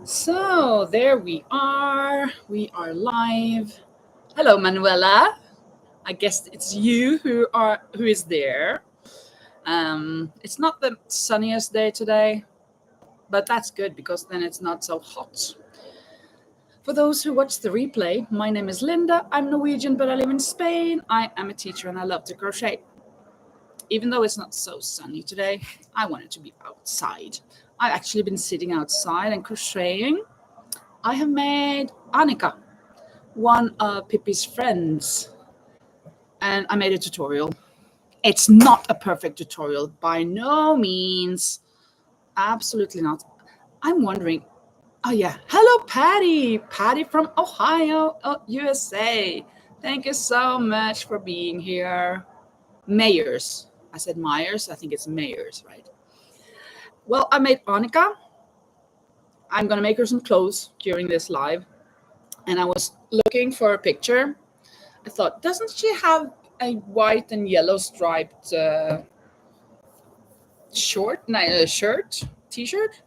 So there we are. We are live. Hello, Manuela. I guess it's you who is there. It's not the sunniest day today, but that's good because then it's not so hot. For those who watch the replay, my name is Linda. I'm Norwegian, but I live in Spain. I am a teacher and I love to crochet. Even though it's not so sunny today, I wanted to be outside. I've actually been sitting outside and crocheting. I have made Annika, one of Pippi's friends, and I made a tutorial. It's not a perfect tutorial by no means. Absolutely not. I'm wondering, oh yeah, hello Patty. Patty from Ohio, USA. Thank you so much for being here. Mayors. I said Myers, I think it's Mayors, right? Well, I made Annika. I'm gonna make her some clothes during this live. And I was looking for a picture. I thought, doesn't she have a white and yellow striped shirt, t-shirt?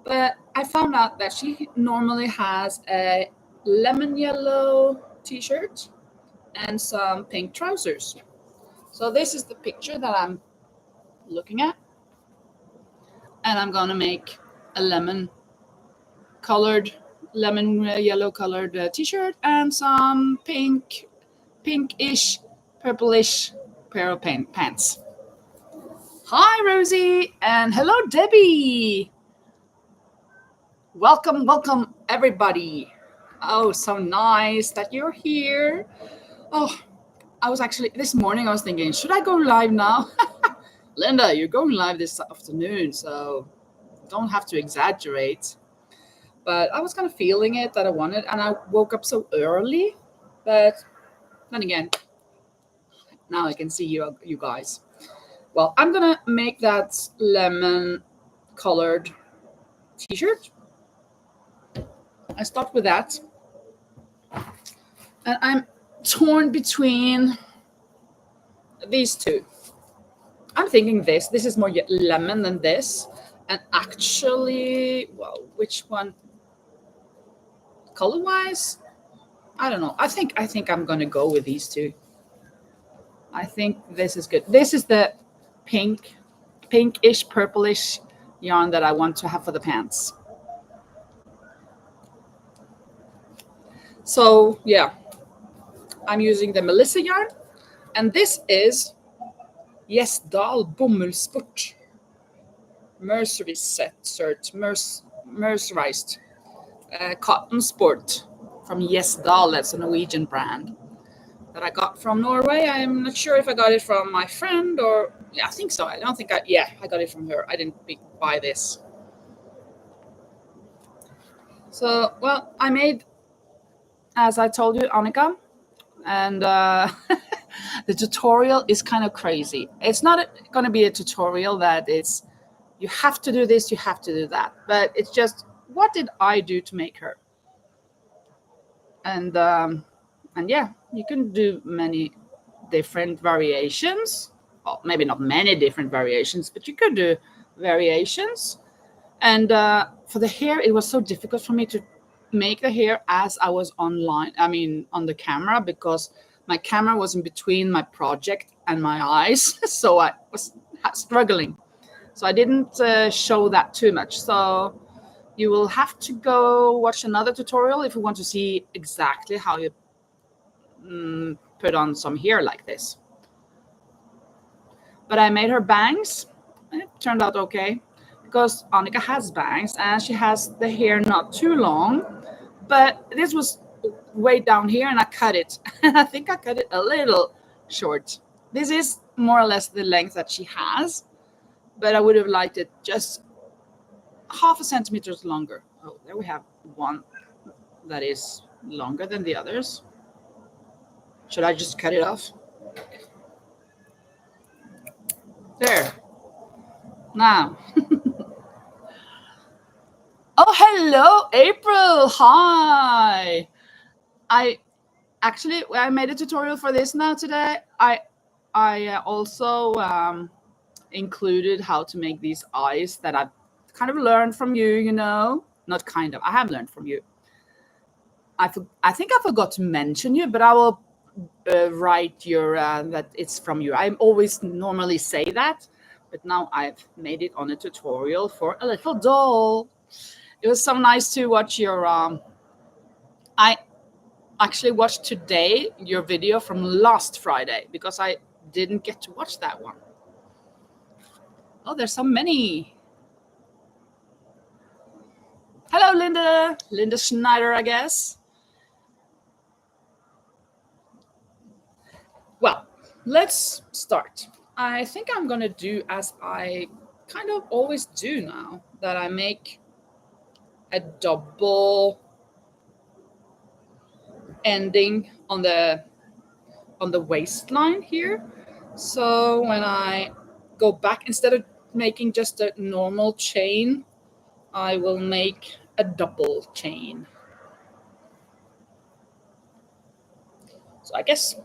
But I found out that she normally has a lemon yellow t-shirt and some pink trousers. So this is the picture that I'm looking at, and I'm gonna make a lemon yellow colored t-shirt and some pinkish, purplish pair of pants. Hi, Rosie, and hello, Debbie. Welcome, everybody. Oh, so nice that you're here. Oh, I was actually, this morning I was thinking, should I go live now? Linda, you're going live this afternoon, so don't have to exaggerate. But I was kind of feeling it that I wanted, and I woke up so early. But then again, now I can see you guys. Well, I'm gonna make that lemon colored t-shirt. I start with that, and I'm torn between these two. I'm thinking this is more lemon than this, and actually, well, which one color wise, I don't know. I think I'm gonna go with these two. I think this is good. This is the pinkish purplish yarn that I want to have for the pants. So yeah, I'm using the Melissa yarn, and this is Gjesdal bomullsport mercerized cotton sport from Gjesdal. That's a Norwegian brand that I got from Norway. I'm not sure if I got it from my friend or, yeah, I think so. I don't think I got it from her. I didn't buy this. So, well, I made, as I told you, Annika, and the tutorial is kind of crazy. It's not going to be a tutorial that is, you have to do this, you have to do that, but it's just, what did I do to make her? And yeah, you can do many different variations. Well, maybe not many different variations, but you could do variations. And for the hair, it was so difficult for me to make the hair as I was on the camera, because my camera was in between my project and my eyes. So I was struggling. So I didn't show that too much. So you will have to go watch another tutorial if you want to see exactly how you put on some hair like this. But I made her bangs. It turned out okay, because Annika has bangs and she has the hair not too long. But this was way down here and I cut it. And I think I cut it a little short. This is more or less the length that she has, but I would have liked it just half a centimeter longer. Oh, there we have one that is longer than the others. Should I just cut it off? There. Now. Oh, hello, April. Hi. I made a tutorial for this now today. I also included how to make these eyes that I've kind of learned from you, not kind of. I have learned from you. I think I forgot to mention you, but I will write your that it's from you. I always normally say that, but now I've made it on a tutorial for a little doll. It was so nice to watch your. I actually watched today your video from last Friday because I didn't get to watch that one. Oh, there's so many. Hello, Linda. Linda Schneider, I guess. Well, let's start. I think I'm going to do as I kind of always do now, that I make a double ending on the waistline here. So when I go back, instead of making just a normal chain, I will make a double chain. So I guess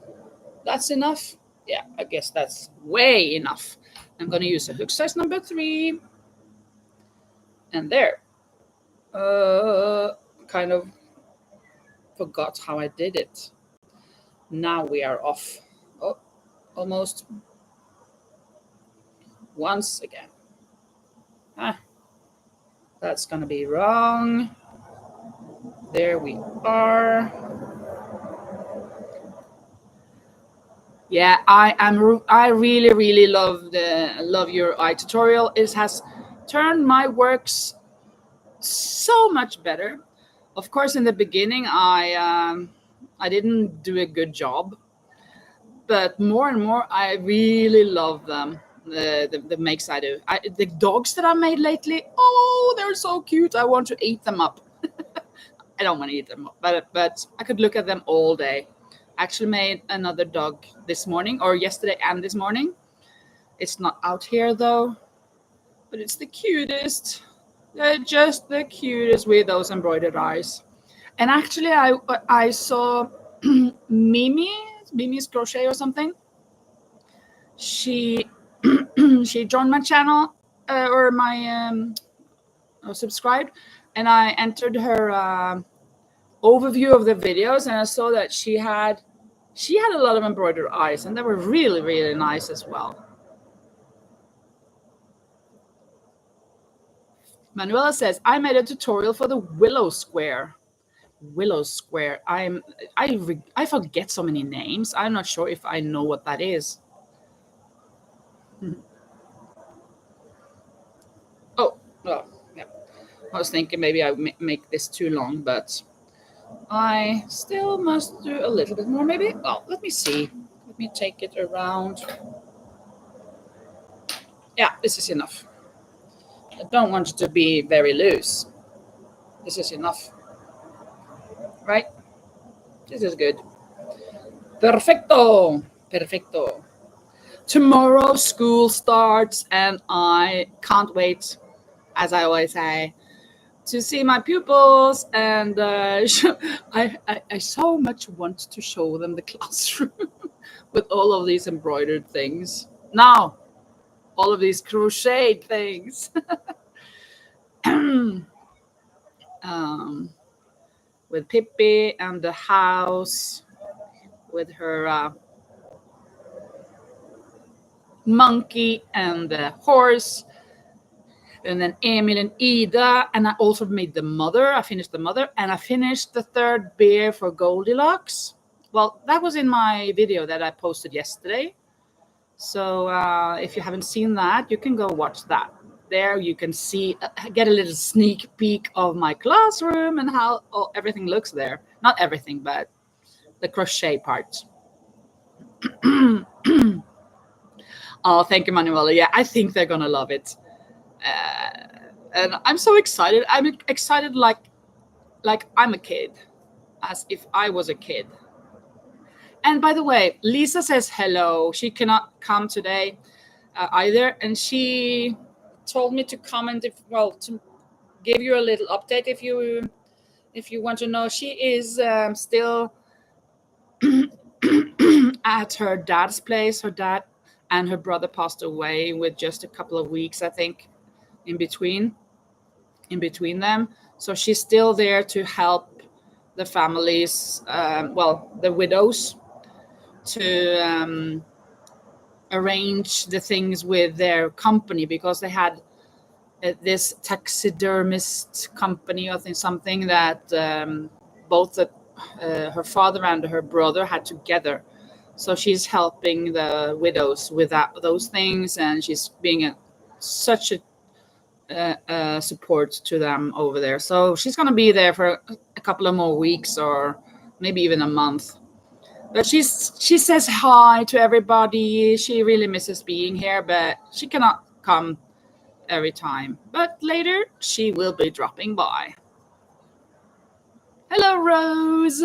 that's enough. Yeah, I guess that's way enough. I'm going to use a hook size number 3. And there. Kind of forgot how I did it. Now we are off. Oh, almost. Once again. That's going to be wrong. There we are. Yeah, I really love your eye tutorial. It has turned my works so much better. Of course, in the beginning, I didn't do a good job, but more and more, I really love them. The makes I do. The dogs that I made lately, oh, they're so cute. I want to eat them up. I don't want to eat them up, but I could look at them all day. Actually made another dog this morning, or yesterday and this morning. It's not out here though, but it's the cutest. They're just the cutest with those embroidered eyes. And actually, I saw Mimi's Crochet or something. She she joined my channel or my subscribed, and I entered her overview of the videos, and I saw that she had a lot of embroidered eyes, and they were really nice as well. Manuela says, I made a tutorial for the willow square. Willow square. I forget so many names. I'm not sure if I know what that is. Oh, well, yeah. I was thinking maybe I make this too long, but I still must do a little bit more maybe. Oh, let me see. Let me take it around. Yeah, this is enough. I don't want it to be very loose. This is enough. Right? This is good. Perfecto. Perfecto. Tomorrow school starts, and I can't wait, as I always say, to see my pupils. And I so much want to show them the classroom with all of these embroidered things. Now, all of these crocheted things. With Pippi and the house, with her monkey and the horse, and then Emil and Ida, and I also made the mother. I finished the mother, and I finished the third bear for Goldilocks. Well, that was in my video that I posted yesterday. So if you haven't seen that, you can go watch that. There you can see, get a little sneak peek of my classroom and how everything looks there. Not everything, but the crochet part. Oh, thank you, Manuela. Yeah, I think they're gonna love it. And I'm so excited. I'm excited like I'm a kid, as if I was a kid. And by the way, Lisa says hello. She cannot come today either, and she told me to comment to give you a little update if you want to know. She is still at her dad's place. Her dad and her brother passed away with just a couple of weeks, I think, in between. in between them. So she's still there to help the families, well, the widows, to arrange the things with their company, because they had this taxidermist company, I think, something that both her father and her brother had together. So she's helping the widows with those things, and she's being such a support to them over there. So she's going to be there for a couple of more weeks, or maybe even a month. But she says hi to everybody. She really misses being here, but she cannot come every time. But later she will be dropping by. Hello, Rose.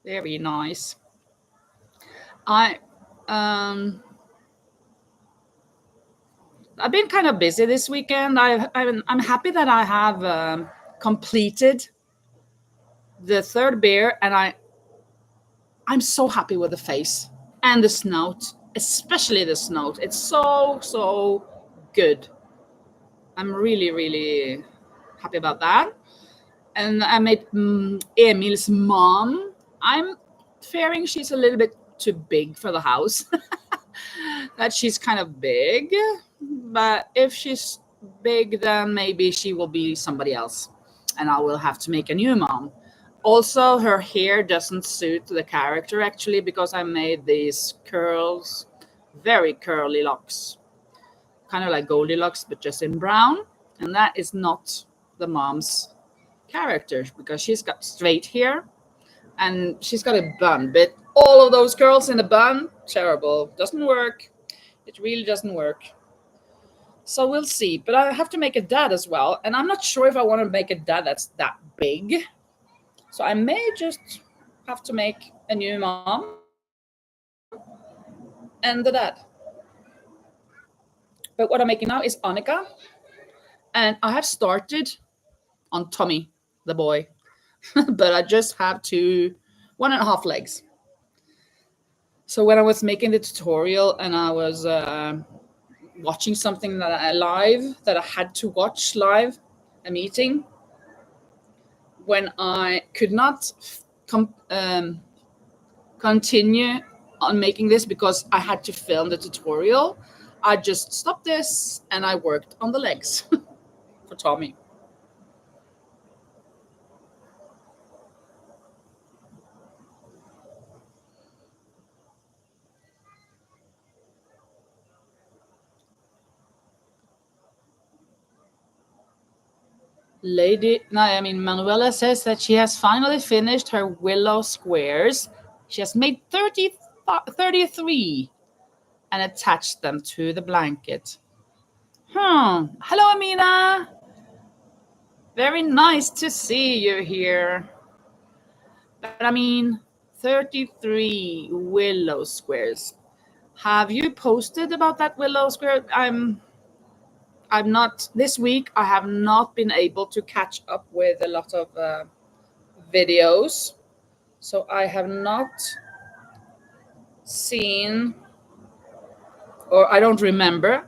Very nice. I um I've been kind of busy this weekend. I'm happy that I have completed the third bear, and I'm so happy with the face and the snout, especially the snout. It's so good. I'm really happy about that. And I made Emil's mom. I'm fearing she's a little bit too big for the house. That she's kind of big, but if she's big, then maybe she will be somebody else, and I will have to make a new mom. Also, her hair doesn't suit the character, actually, because I made these curls, very curly locks, kind of like Goldilocks, but just in brown. And that is not the mom's character, because she's got straight hair and she's got a bun. But all of those curls in a bun, terrible. Doesn't work. It really doesn't work. So we'll see. But I have to make a dad as well. And I'm not sure if I want to make a dad that's that big. So I may just have to make a new mom and the dad. But what I'm making now is Annika. And I have started on Tommy, the boy. But I just have 1.5 legs. So when I was making the tutorial and I was watching something that I had to watch live, a meeting, when I could not continue on making this because I had to film the tutorial, I just stopped this and I worked on the legs for Tommy. Manuela says that she has finally finished her willow squares. She has made 33 and attached them to the blanket. Hello, Amina. Very nice to see you here. But 33 willow squares. Have you posted about that willow square? I'm not this week. I have not been able to catch up with a lot of videos, so I have not seen, or I don't remember,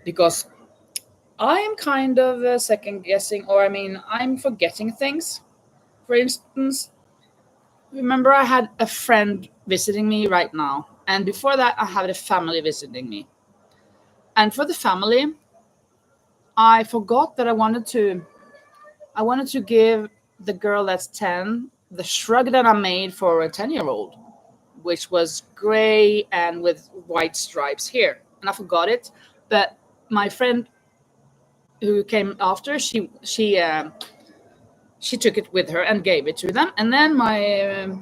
because I'm kind of second guessing, or I'm forgetting things. For instance, remember I had a friend visiting me right now, and before that I had a family visiting me. And for the family, I forgot that I wanted to give the girl that's 10 the shrug that I made for a 10-year-old, which was gray and with white stripes here. And I forgot it, but my friend who came after, she took it with her and gave it to them. And then my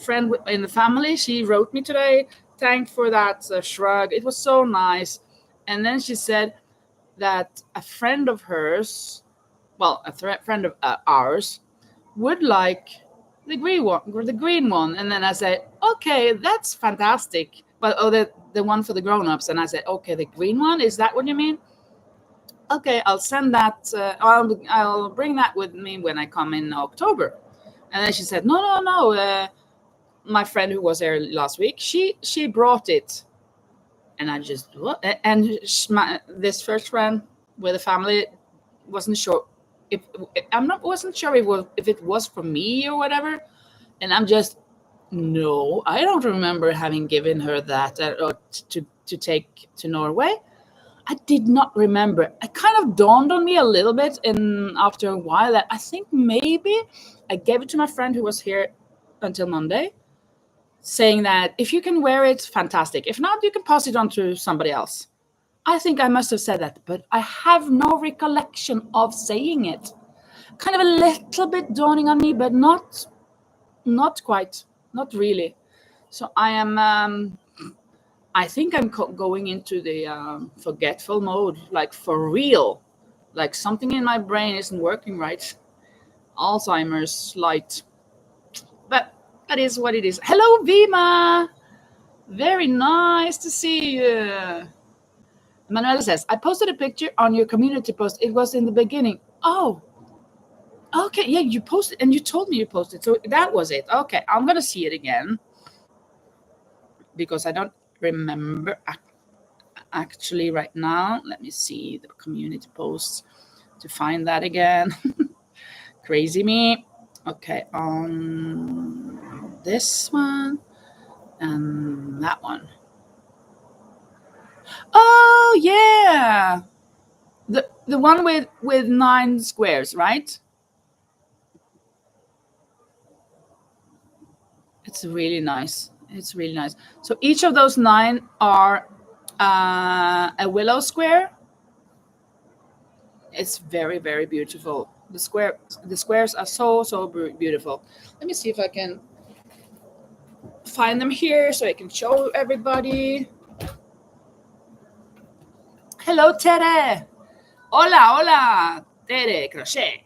friend in the family, she wrote me today, thanked for that shrug. It was so nice. And then she said that a friend of hers, well, friend of ours, would like the green one. And then I said, okay, that's fantastic. But the one for the grown-ups. And I said, okay, the green one, is that what you mean? Okay, I'll send that. I'll bring that with me when I come in October. And then she said, no. my friend who was there last week, she brought it, and I just what? And this first friend with a family wasn't sure if wasn't sure if it was for me or whatever, and I'm just no, I don't remember having given her that or to take to Norway. I did not remember. It kind of dawned on me a little bit, and after a while, that I think maybe I gave it to my friend who was here until Monday, saying that if you can wear it, fantastic. If not, you can pass it on to somebody else. I think I must have said that, but I have no recollection of saying it. Kind of a little bit dawning on me, but not quite, not really. So I am. I think I'm going into the forgetful mode, like for real. Like something in my brain isn't working right. Alzheimer's light. But that is what it is. Hello, Vima. Very nice to see you. Manuela says, I posted a picture on your community post. It was in the beginning. Oh, okay. Yeah, you posted, and you told me you posted. So that was it. Okay, I'm going to see it again because I don't remember actually right now. Let me see the community posts to find that again. Crazy me. Okay, on this one and that one. Oh yeah, the one with 9 squares, right? It's really nice. It's really nice. So each of those 9 are a willow square. It's very, very beautiful. The squares are so beautiful. Let me see if I can find them here so I can show everybody. Hello, Tere. Hola, Tere Crochet.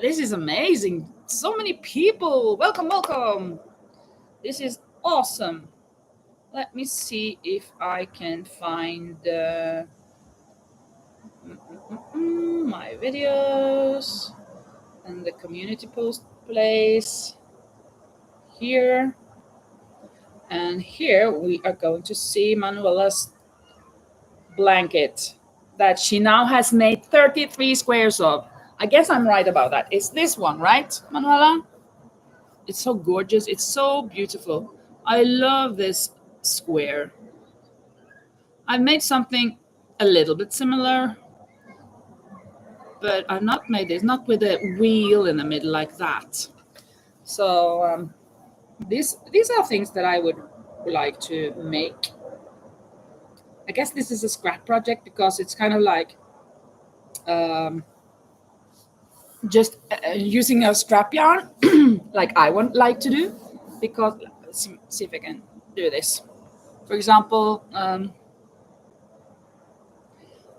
This is amazing. So many people. Welcome. This is awesome. Let me see if I can find my videos and the community post place here. And here we are going to see Manuela's blanket that she now has made 33 squares of. I guess I'm right about that. It's this one, right, Manuela? It's so gorgeous. It's so beautiful. I love this square. I've made something a little bit similar, but I've not made this, not with a wheel in the middle like that. So these are things that I would like to make. I guess this is a scrap project because it's kind of like just using a scrap yarn like I would like to do, because let's see if I can do this. For example,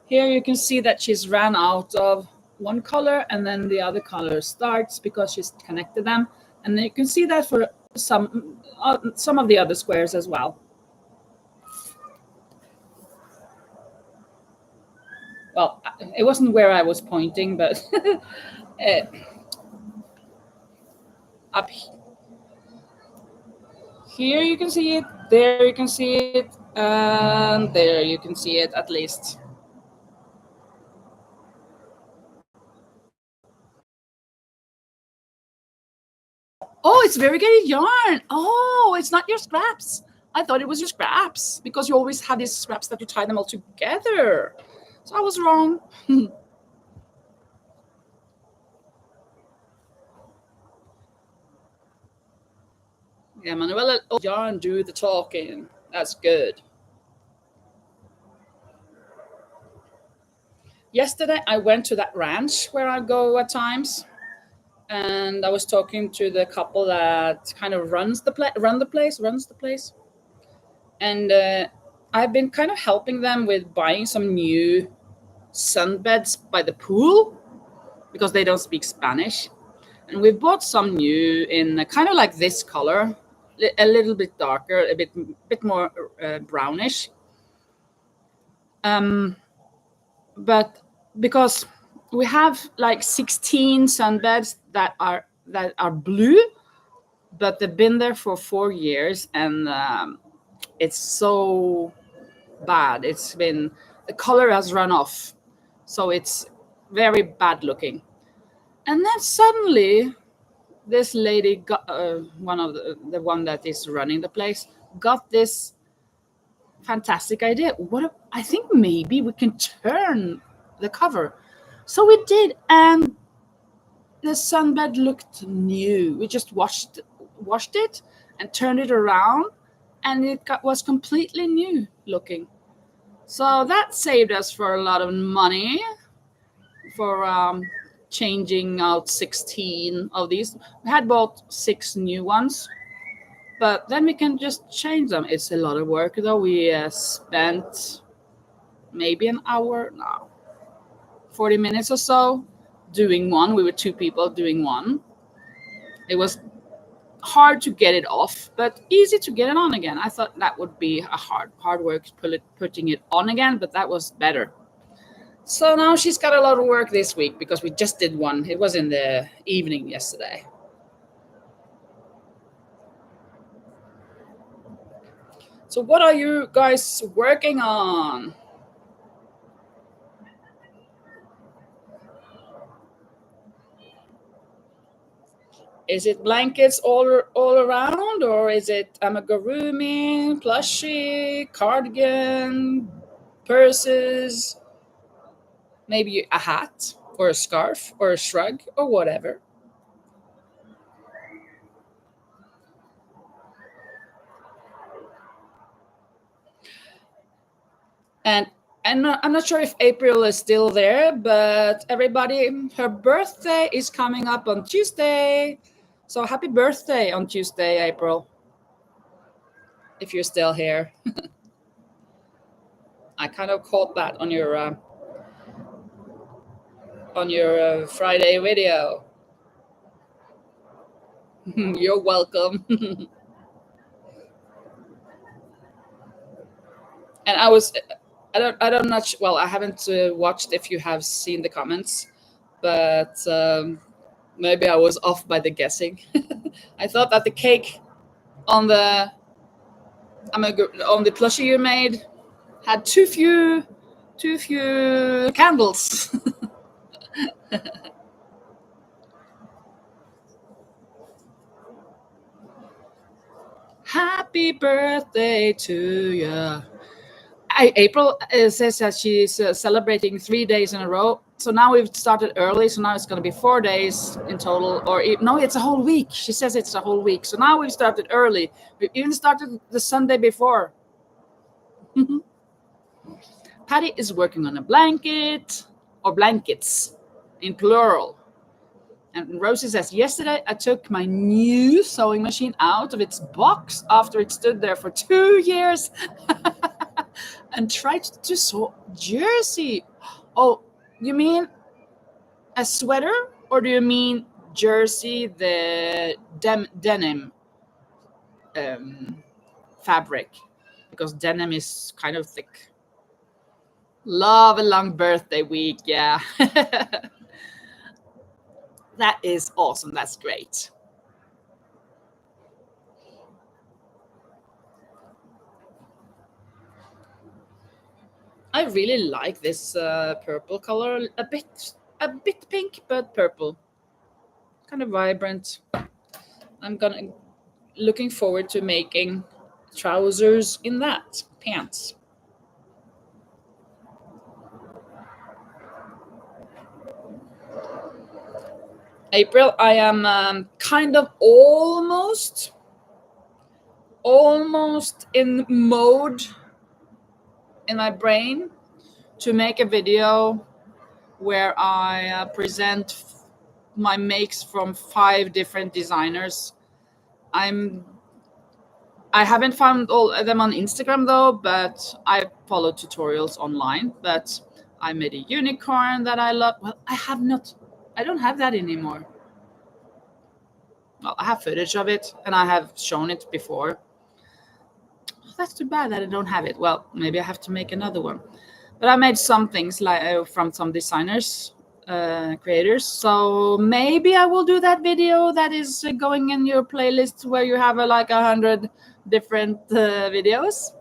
here you can see that she's ran out of one color and then the other color starts because she's connected them, and then you can see that for some of the other squares as well. Well, it wasn't where I was pointing, but up here you can see it, there you can see it, and there you can see it at least. Oh, it's variegated yarn. Oh, it's not your scraps. I thought it was your scraps because you always have these scraps that you tie them all together. So I was wrong. Yeah, Manuela, oh, yarn do the talking. That's good. Yesterday, I went to that ranch where I go at times, and I was talking to the couple that kind of runs the place. And I've been kind of helping them with buying some new sunbeds by the pool because they don't speak Spanish. And we bought some new in kind of like this color, a little bit darker, a bit more brownish. But because we have like 16 sunbeds that are blue, but they've been there for 4 years, and it's so bad. It's been, the color has run off, so it's very bad looking. And then suddenly this lady got one of the one that is running the place got this fantastic idea. I think maybe we can turn the cover. So we did, and the sunbed looked new. We just washed it and turned it around, and was completely new looking. So that saved us for a lot of money for changing out 16 of these. We had bought 6 new ones, but then we can just change them. It's a lot of work though. We spent maybe an hour, no, 40 minutes or so doing one. We were 2 people doing one. It was hard to get it off, but easy to get it on again. I thought that would be a hard work putting it on again, but that was better. So now she's got a lot of work this week because we just did one. It was in the evening yesterday. So what are you guys working on? Is it blankets all around, or is it amigurumi, plushie, cardigan, purses, maybe a hat or a scarf or a shrug or whatever? And I'm not sure if April is still there, but everybody, her birthday is coming up on Tuesday. So happy birthday on Tuesday, April, if you're still here. I kind of caught that on your Friday video. You're welcome. And I don't know. Well, I haven't watched if you have seen the comments, but maybe I was off by the guessing. I thought that the cake on the plushie you made had too few candles. Happy birthday to you. April says that she's celebrating 3 days in a row. So now we've started early. So now it's going to be 4 days in total. No, it's a whole week. She says it's a whole week. So now we've started early. We even started the Sunday before. Patty is working on a blanket, or blankets in plural. And Rosie says, yesterday I took my new sewing machine out of its box after it stood there for 2 years and tried to sew jersey. Oh, you mean a sweater, or do you mean jersey, the denim fabric? Because denim is kind of thick. Love a long birthday week, yeah. That is awesome. That's great. I really like this purple color. A bit pink, but purple. Kind of vibrant. I'm looking forward to making trousers in that, pants. April, I am kind of almost in mode in my brain to make a video where I present my makes from 5 different designers. I haven't found all of them on Instagram though, but I follow tutorials online. But I made a unicorn that I love. Well, I don't have that anymore. Well, I have footage of it and I have shown it before. That's too bad that I don't have it. Well, maybe I have to make another one. But I made some things like from some designers creators. So maybe I will do that video that is going in your playlist where you have like 100 different videos.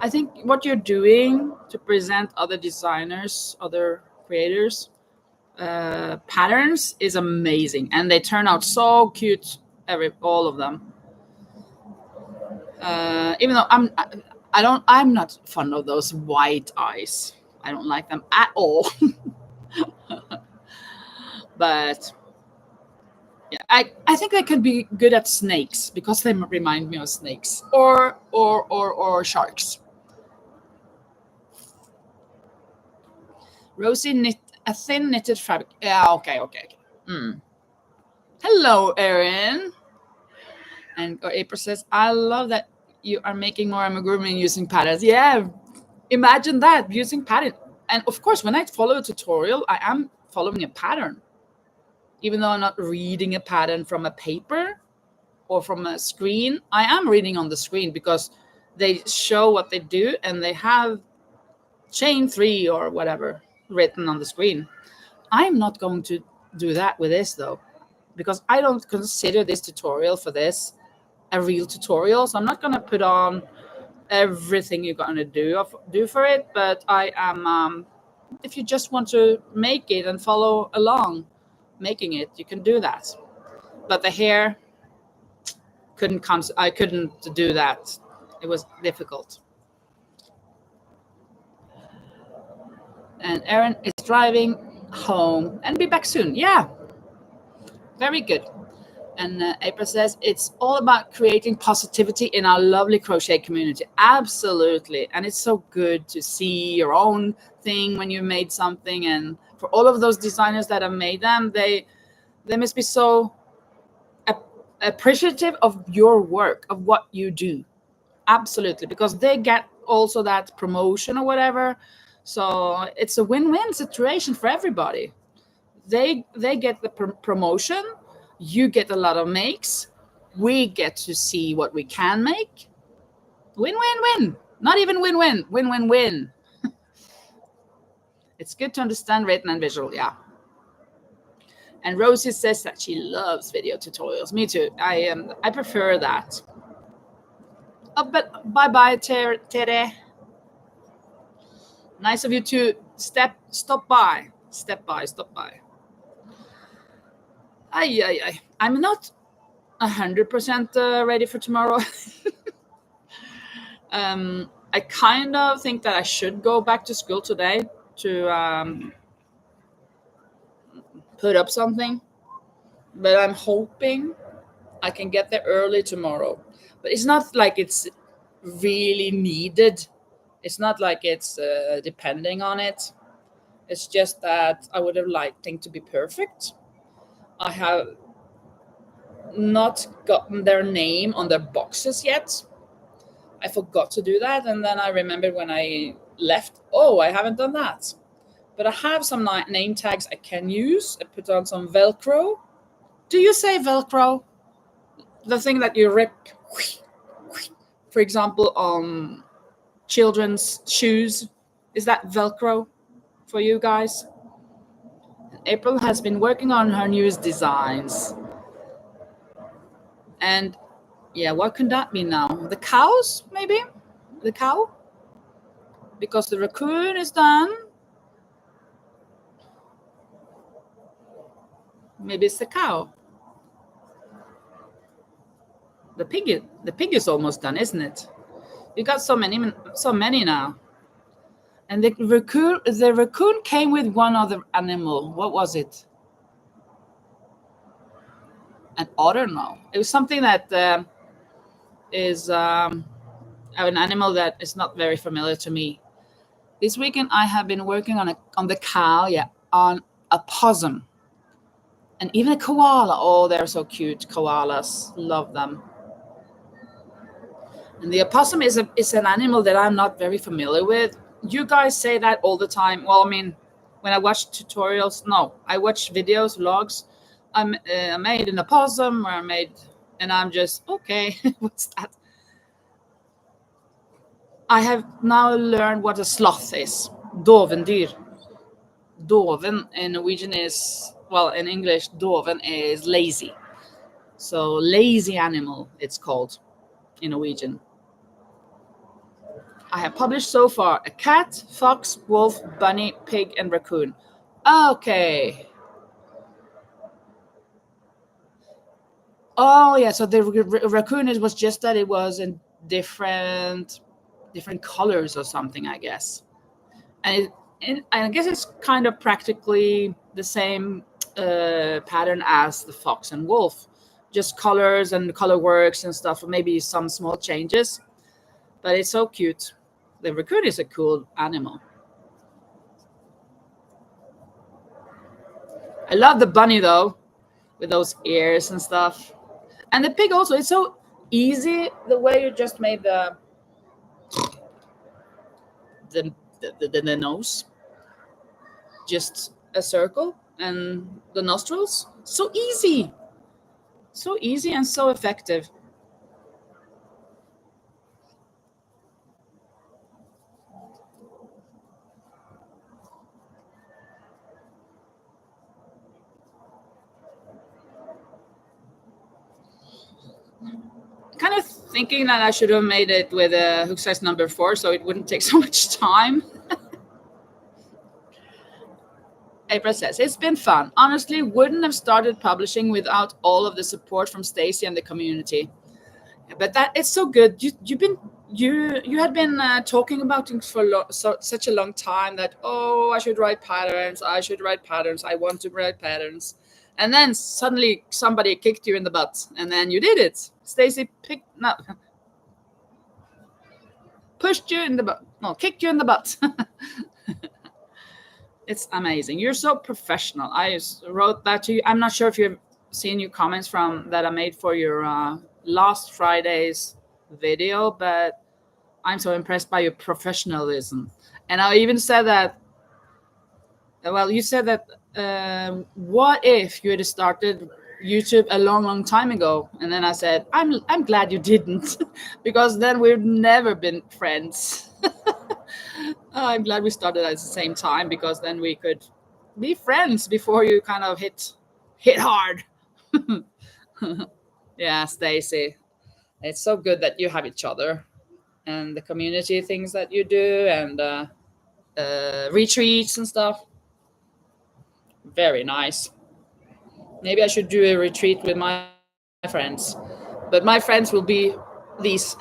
I think what you're doing to present other designers, other creators, patterns is amazing, and they turn out so cute. All of them. Even though I'm not fond of those white eyes. I don't like them at all. But yeah, I think they could be good at snakes because they remind me of snakes or sharks. Rosie knit a thin knitted fabric. Yeah, okay. Hello, Erin. And April says, I love that you are making more amigurumi using patterns. Yeah, imagine that, using pattern. And of course, when I follow a tutorial, I am following a pattern. Even though I'm not reading a pattern from a paper or from a screen, I am reading on the screen because they show what they do and they have chain 3 or whatever written on the screen. I'm not going to do that with this though, because I don't consider this tutorial for this a real tutorial. So I'm not going to put on everything you're going to do for it, but I am if you just want to make it and follow along making it, you can do that. But the hair I couldn't do that. It was difficult. And Erin is driving home and be back soon. Yeah, very good. And April says, it's all about creating positivity in our lovely crochet community. Absolutely. And it's so good to see your own thing when you made something. And for all of those designers that have made them, they must be so appreciative of your work, of what you do. Absolutely. Because they get also that promotion or whatever. So it's a win-win situation for everybody. They get the promotion, you get a lot of makes, we get to see what we can make. Win-win-win. Not even win-win. Win-win-win. It's good to understand written and visual. Yeah. And Rosie says that she loves video tutorials. Me too. I prefer that. Oh, but bye-bye, Tere. Nice of you to stop by. Step by. I'm not 100% ready for tomorrow. I kind of think that I should go back to school today to put up something, but I'm hoping I can get there early tomorrow. But it's not like it's really needed. It's not like it's depending on it. It's just that I would have liked things to be perfect. I have not gotten their name on their boxes yet. I forgot to do that, and then I remembered when I left, oh, I haven't done that. But I have some name tags I can use. I put on some Velcro. Do you say Velcro? The thing that you rip, for example, on children's shoes. Is that Velcro for you guys? April has been working on her newest designs. And yeah, what can that be now? The cows, maybe? The cow? Because the raccoon is done. Maybe it's the cow. The pig is almost done, isn't it? You got so many now. And the raccoon came with one other animal. What was it? An otter? No, it was something that is an animal that is not very familiar to me. This weekend I have been working on the cow, on a possum, and even a koala. Oh, they're so cute, koalas. Love them. And the opossum is an animal that I'm not very familiar with. You guys say that all the time. Well, I mean, when I watch tutorials, no, I watch videos, vlogs. I made an opossum, and I'm just, okay, what's that? I have now learned what a sloth is. Dovendyr. Doven in Norwegian is, well, in English, doven is lazy. So lazy animal, it's called in Norwegian. I have published so far a cat, fox, wolf, bunny, pig, and raccoon. Okay. Oh yeah, so the raccoon was just that it was in different colors or something, I guess. And I guess it's kind of practically the same pattern as the fox and wolf, just colors and color works and stuff, maybe some small changes. But it's so cute. The raccoon is a cool animal. I love the bunny though, with those ears and stuff. And the pig also, it's so easy the way you just made the, the nose, just a circle, and the nostrils. So easy. So easy and so effective. Kind of thinking that I should have made it with a hook size number 4 so it wouldn't take so much time. April says, it's been fun. Honestly, wouldn't have started publishing without all of the support from Stacy and the community. But that it's so good. You had been talking about it for such a long time that, oh, I should write patterns. I want to write patterns. And then suddenly somebody kicked you in the butt, and then you did it. Stacy pushed you in the butt. No, kicked you in the butt. It's amazing. You're so professional. I wrote that to you. I'm not sure if you've seen your comments from that I made for your last Friday's video, but I'm so impressed by your professionalism. And I even said that, well, you said that, what if you had started YouTube a long time ago? And then I said, I'm glad you didn't, because then we've never been friends. I'm glad we started at the same time, because then we could be friends before you kind of hit hard. Yeah, Stacy, it's so good that you have each other and the community things that you do, and retreats and stuff. Very nice. Maybe I should do a retreat with my friends, but my friends will be these.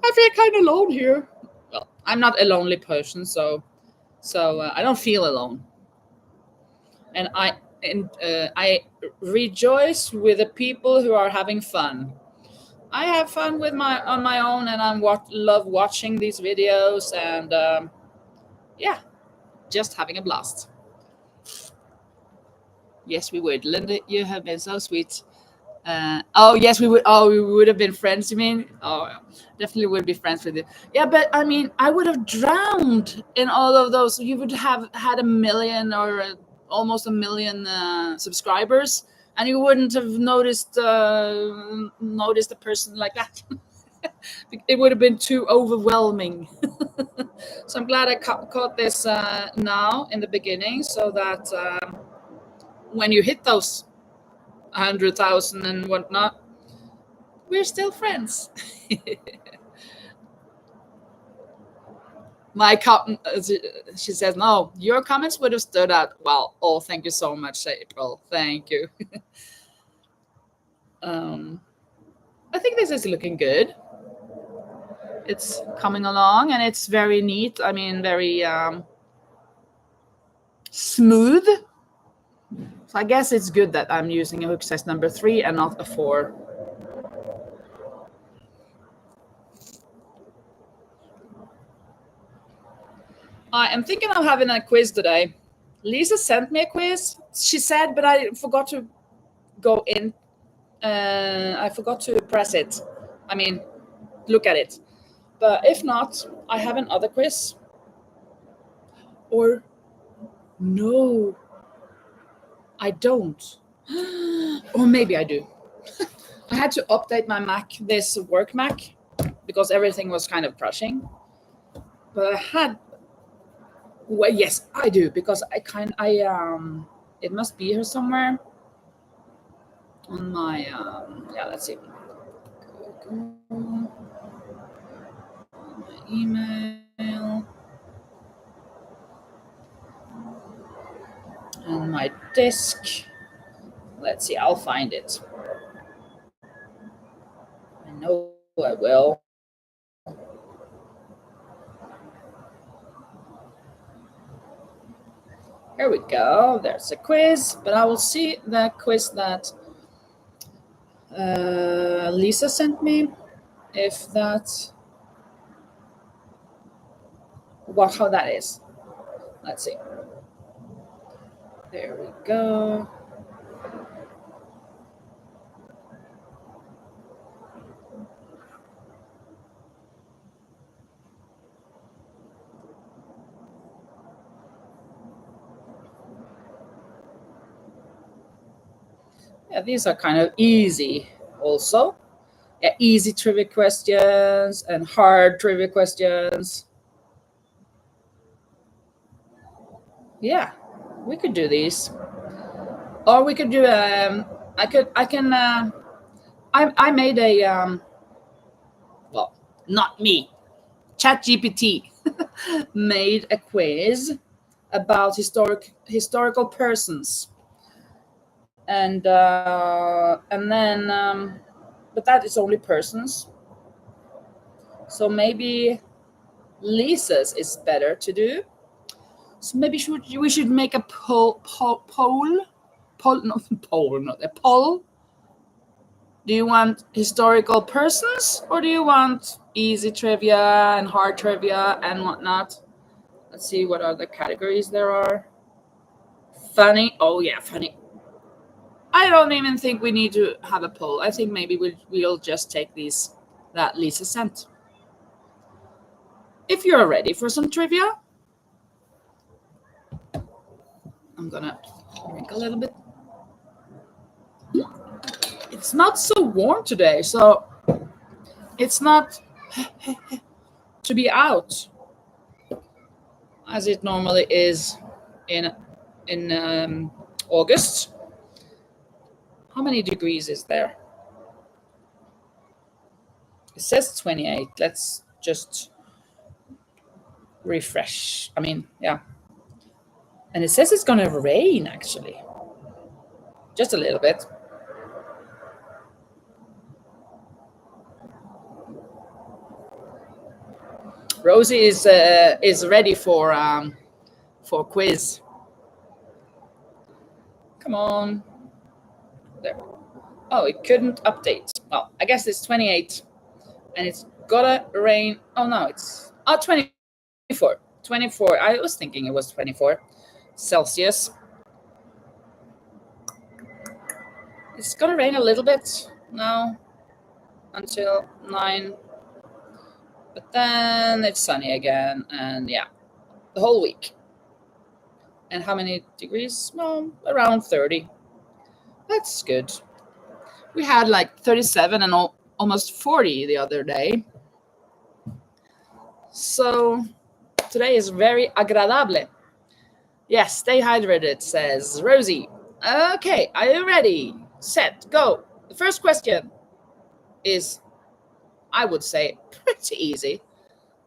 I feel kind of alone here. Well, I'm not a lonely person, so I don't feel alone, and I rejoice with the people who are having fun. I have fun with on my own, and love watching these videos, and yeah, just having a blast. Yes, we would. Linda, you have been so sweet. Oh yes, we would. Oh, we would have been friends. You mean? Oh, definitely would be friends with you. Yeah, but I mean, I would have drowned in all of those. You would have had a million or almost a million subscribers, and you wouldn't have noticed a person like that. It would have been too overwhelming. So I'm glad I caught this now in the beginning, so that when you hit those 100,000 and whatnot, we're still friends. She says, no, your comments would have stood out. Well, oh, thank you so much, April. Thank you. I think this is looking good. It's coming along, and it's very neat. I mean, very smooth. So I guess it's good that I'm using a hook size number 3 and not a 4. I am thinking of having a quiz today. Lisa sent me a quiz. She said, but I forgot to go in. I forgot to press it. I mean, look at it. But if not, I have another quiz. Or no, I don't. Or maybe I do. I had to update my Mac, this work Mac, because everything was kind of crashing. But I had Well, yes, I do, because it must be here somewhere on my yeah. Let's see. My email and my disk. Let's see. I'll find it. I know I will. Here we go. There's a quiz, but I will see the quiz that Lisa sent me. If that's how that is. Let's see. There we go. Yeah, these are kind of easy also. Yeah, easy trivia questions and hard trivia questions. Yeah, we could do these. Or we could do I made a well, not me. ChatGPT made a quiz about historical persons. And then but that is only persons. So maybe Lisa's is better to do. So maybe we should make a poll, not poll, not a poll. Do you want historical persons, or do you want easy trivia and hard trivia and whatnot? Let's see what other categories there are. Funny. Oh yeah, funny. I don't even think we need to have a poll. I think maybe we'll just take these that Lisa sent. If you're ready for some trivia, I'm gonna drink a little bit. It's not so warm today, so it's not to be out as it normally is in August. How many degrees is there? It says 28. Let's just refresh. I mean, yeah. And it says it's gonna rain actually. Just a little bit. Rosie is ready for quiz. Come on. There. Oh, it couldn't update. Well, I guess it's 28, and it's gotta rain. Oh no, it's 24. 24. I was thinking it was 24 Celsius. It's gonna rain a little bit now until 9, but then it's sunny again, and yeah, the whole week. And how many degrees? Well, around 30. That's good. We had like 37 and almost 40 the other day. So today is very agradable. Yes, stay hydrated, says Rosie. Okay, are you ready? Set, go. The first question is, I would say, pretty easy.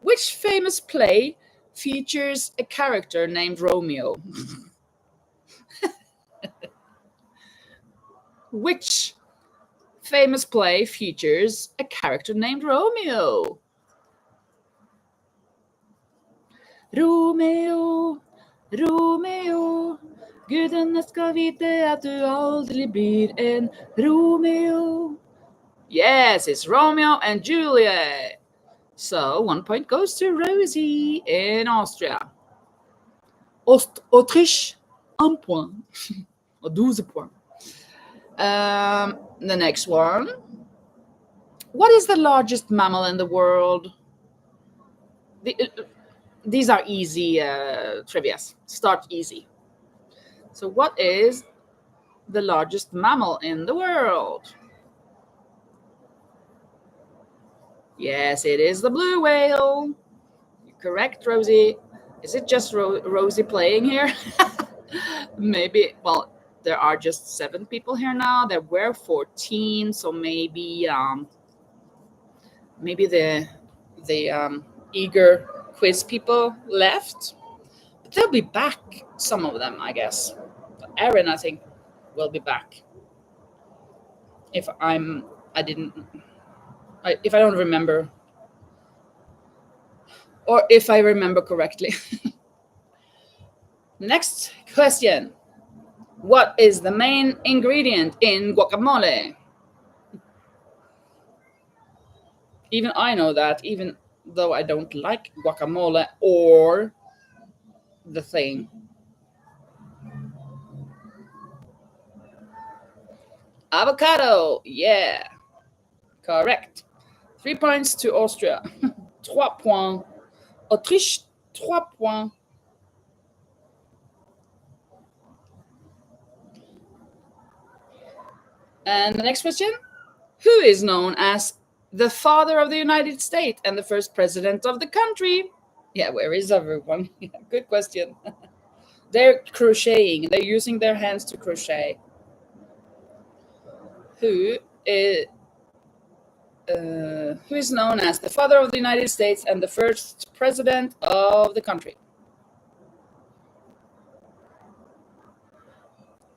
Which famous play features a character named Romeo? Which famous play features a character named Romeo? Romeo, Romeo, gudarna ska veta att du aldrig blir en Romeo. Yes, it's Romeo and Juliet. So 1 point goes to Rosie in Austria. Autriche, 1 point. Or 12 points. The next one. What is the largest mammal in the world? These are easy trivia. Start easy. So what is the largest mammal in the world? Yes, it is the blue whale. You're correct, Rosie. Is it just Rosie playing here? Maybe. Well, there are just 7 people here now. There were 14, so maybe the eager quiz people left. But they'll be back. Some of them, I guess. Erin, I think, will be back. If I didn't, if I don't remember, or if I remember correctly. Next question. What is the main ingredient in guacamole? Even I know that, even though I don't like guacamole or the thing. Avocado. Yeah, correct. 3 points to Austria. 3 points. Autriche, 3 points. And the next question. Who is known as the father of the United States and the first president of the country? Yeah, where is everyone? Good question. They're crocheting. They're using their hands to crochet. Who is known as the father of the United States and the first president of the country?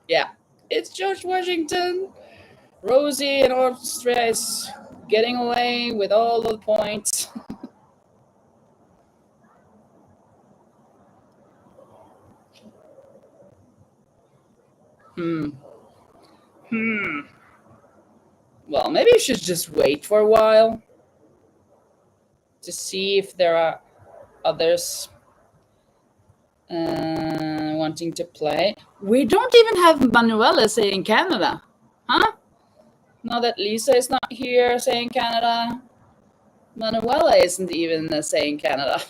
Yeah, it's George Washington. Rosie in Austria is getting away with all the points. Hmm. Well, maybe you should just wait for a while to see if there are others wanting to play. We don't even have Manuela saying Canada, huh? Now that Lisa is not here saying Canada, Manuela isn't even saying Canada.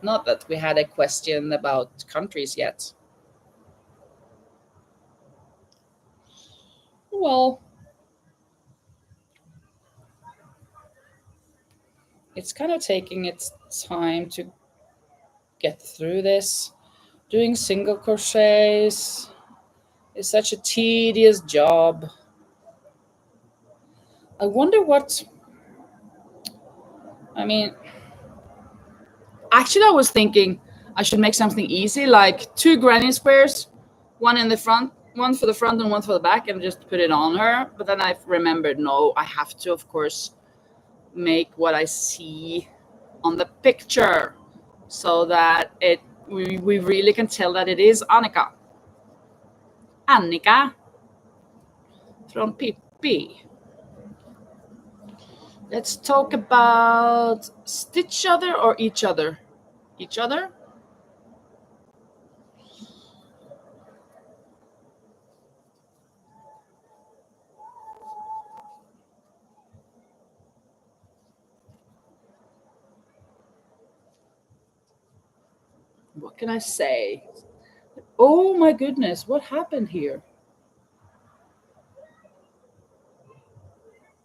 Not that we had a question about countries yet. Well, it's kind of taking its time to get through this. Doing single crochets is such a tedious job. I wonder what. I mean, actually, I was thinking I should make something easy, like 2 granny squares, one in the front, one for the front and one for the back, and just put it on her. But then I remembered, no, I have to, of course, make what I see on the picture so that we really can tell that it is Annika. Annika from Pippi. Let's talk about stitch other or each other. Each other? What can I say? Oh my goodness, what happened here?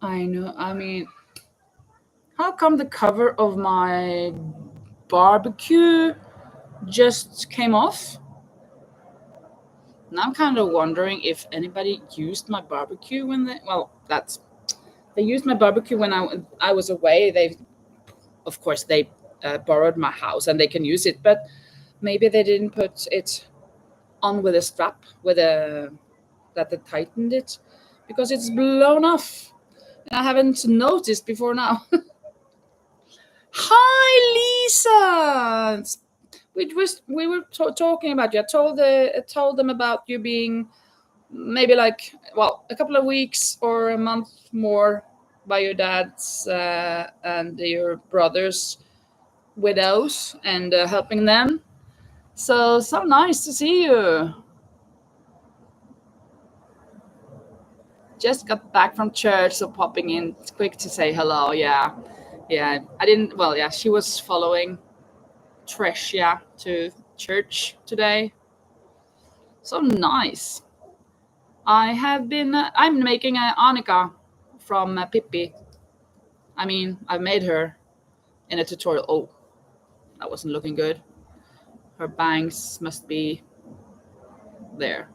I know, I mean, how come the cover of my barbecue just came off? Now I'm kind of wondering if anybody used my barbecue when they used my barbecue when I was away. They, of course, they borrowed my house and they can use it, but maybe they didn't put it on with a strap that they tightened it because it's blown off. And I haven't noticed before now. Hi, Lisa. We were talking about you. I told them about you being maybe like, well, a couple of weeks or a month more by your dad's and your brother's widows and helping them. So nice to see you. Just got back from church, so popping in quick to say hello. Yeah, yeah. I didn't. Well, yeah. She was following Trish, yeah, to church today. So nice. I have been. I'm making a Annika from Pippi. I mean, I made her. in a tutorial. Oh, that wasn't looking good. Her bangs must be there.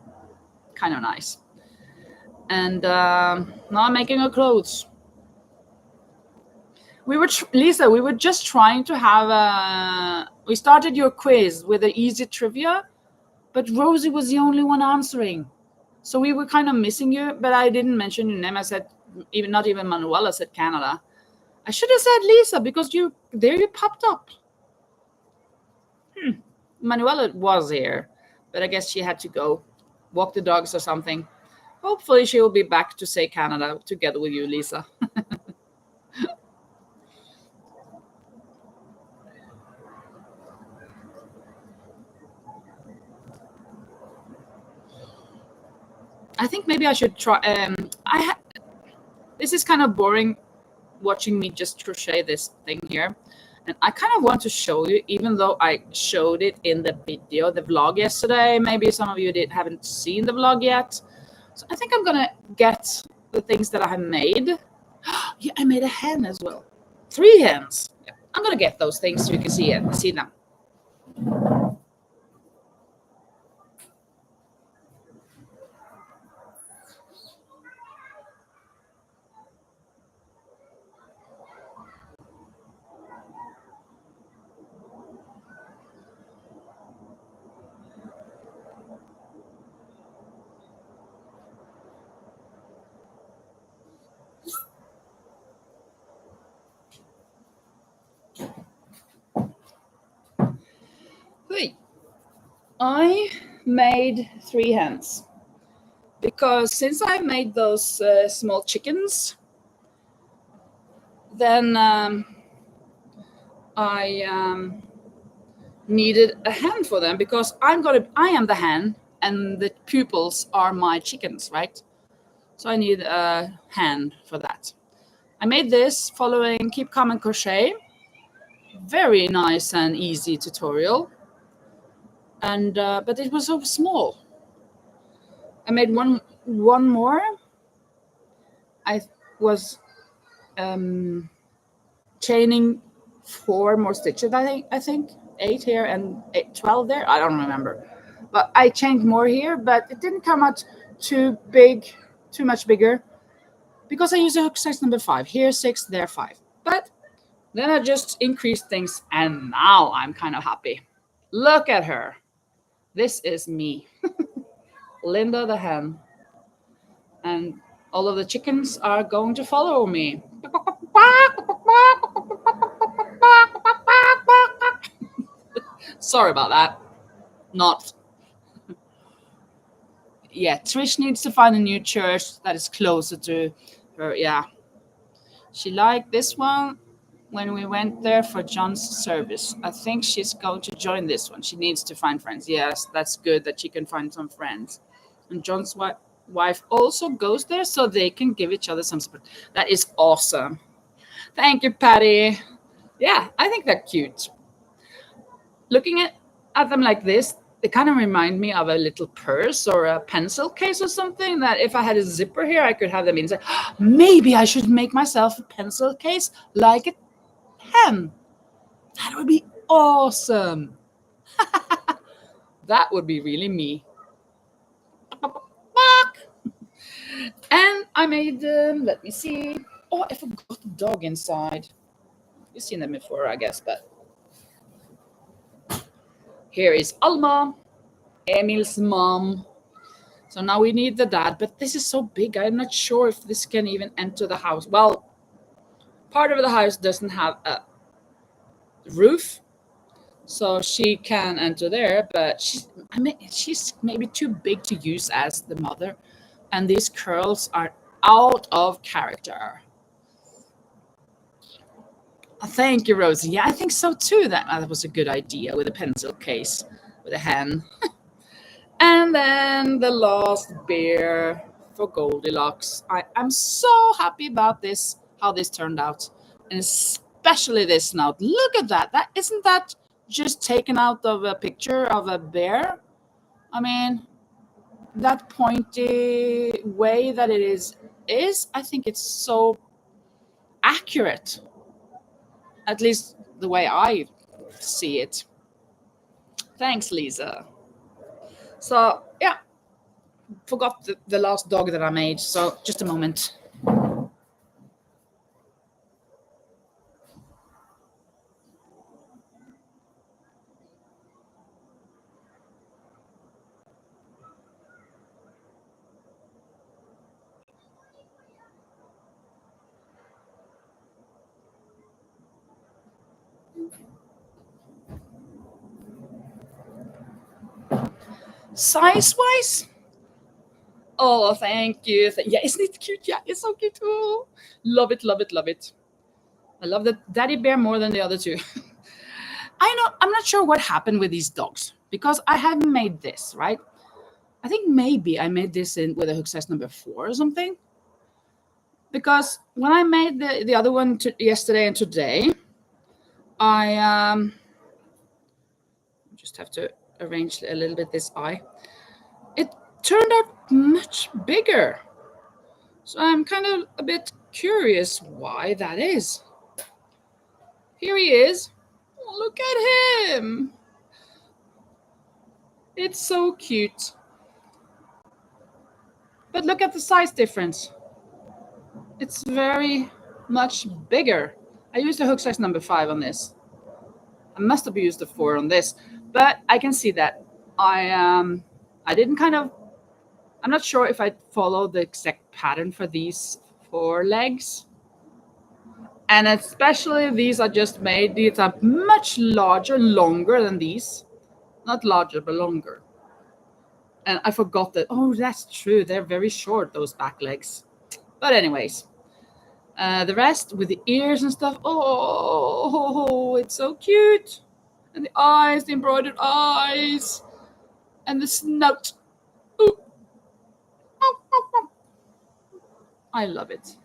Kind of nice. And now I'm making her clothes. We were Lisa. We were just trying to have a. We started your quiz with the easy trivia, but Rosie was the only one answering. So we were kind of missing you, but I didn't mention your name. I said even not even Manuela said Canada. I should have said Lisa because you popped up. Manuela was here, but I guess she had to go walk the dogs or something. Hopefully she will be back to say Canada together with you, Lisa. I think maybe I should try. This is kind of boring watching me just crochet this thing here. And I kind of want to show you, even though I showed it in the video, the vlog yesterday. Maybe some of you haven't seen the vlog yet. So I think I'm going to get the things that I have made. Yeah, I made a hen as well. 3 hens. Yeah, I'm going to get those things so you can see them. Hey, I made 3 hens because since I made those small chickens, then I needed a hen for them because I am the hen and the pupils are my chickens, right? So I need a hen for that. I made this following Keep Calm and Crochet. Very nice and easy tutorial. And but it was so small. I made one more. I was chaining 4 more stitches. I think 8 here and 12 there. I don't remember, but I chained more here. But it didn't come out too much bigger, because I used a hook size number 5. Here 6, there 5. But then I just increased things, and now I'm kind of happy. Look at her. This is me, Linda the hen, and all of the chickens are going to follow me. Sorry about that. Not. Yeah, Trish needs to find a new church that is closer to her. Yeah. She liked this one when we went there for John's service. I think she's going to join this one. She needs to find friends. Yes, that's good that she can find some friends. And John's wife also goes there so they can give each other some support. That is awesome. Thank you, Patty. Yeah, I think they're cute. Looking at them like this, they kind of remind me of a little purse or a pencil case or something, that if I had a zipper here, I could have them inside. Maybe I should make myself a pencil case like a hen. That would be awesome. That would be really me. And I made them, let me see. Oh, I forgot the dog inside. You've seen them before, I guess, but here is Alma, Emil's mom. So now we need the dad, but this is so big. I'm not sure if this can even enter the house. Well, part of the house doesn't have a roof, so she can enter there, but she's maybe too big to use as the mother, and these curls are out of character. Thank you, Rosie. Yeah, I think so too. That was a good idea with a pencil case with a hen. And then the last bear for Goldilocks. I'm so happy about this, how this turned out, and especially this snout. Look at that. Isn't that just taken out of a picture of a bear? I mean, that pointy way that it is I think it's so accurate. At least the way I see it. Thanks, Lisa. So yeah, forgot the last dog that I made. So just a moment. Size wise, oh, thank you. Yeah, isn't it cute? Yeah, it's so cute. Oh, love it, love it, love it. I love the daddy bear more than the other two. I know, I'm not sure what happened with these dogs because I haven't made this, right? I think maybe I made this in with a hook size number 4 or something. Because when I made the other one yesterday and today, I just have to arrange a little bit this eye. It turned out much bigger. So I'm kind of a bit curious why that is. Here he is. Oh, look at him. It's so cute. But look at the size difference. It's very much bigger. I used a hook size number 5 on this. I must have used a 4 on this, but I can see that I didn't kind of. I'm not sure if I follow the exact pattern for these 4 legs, and especially these I just made. These are much larger, longer than these. Not larger, but longer. And I forgot that. Oh, that's true. They're very short, those back legs. But anyways, the rest with the ears and stuff. Oh, it's so cute. And the eyes, the embroidered eyes, and the snout. Ooh. I love it.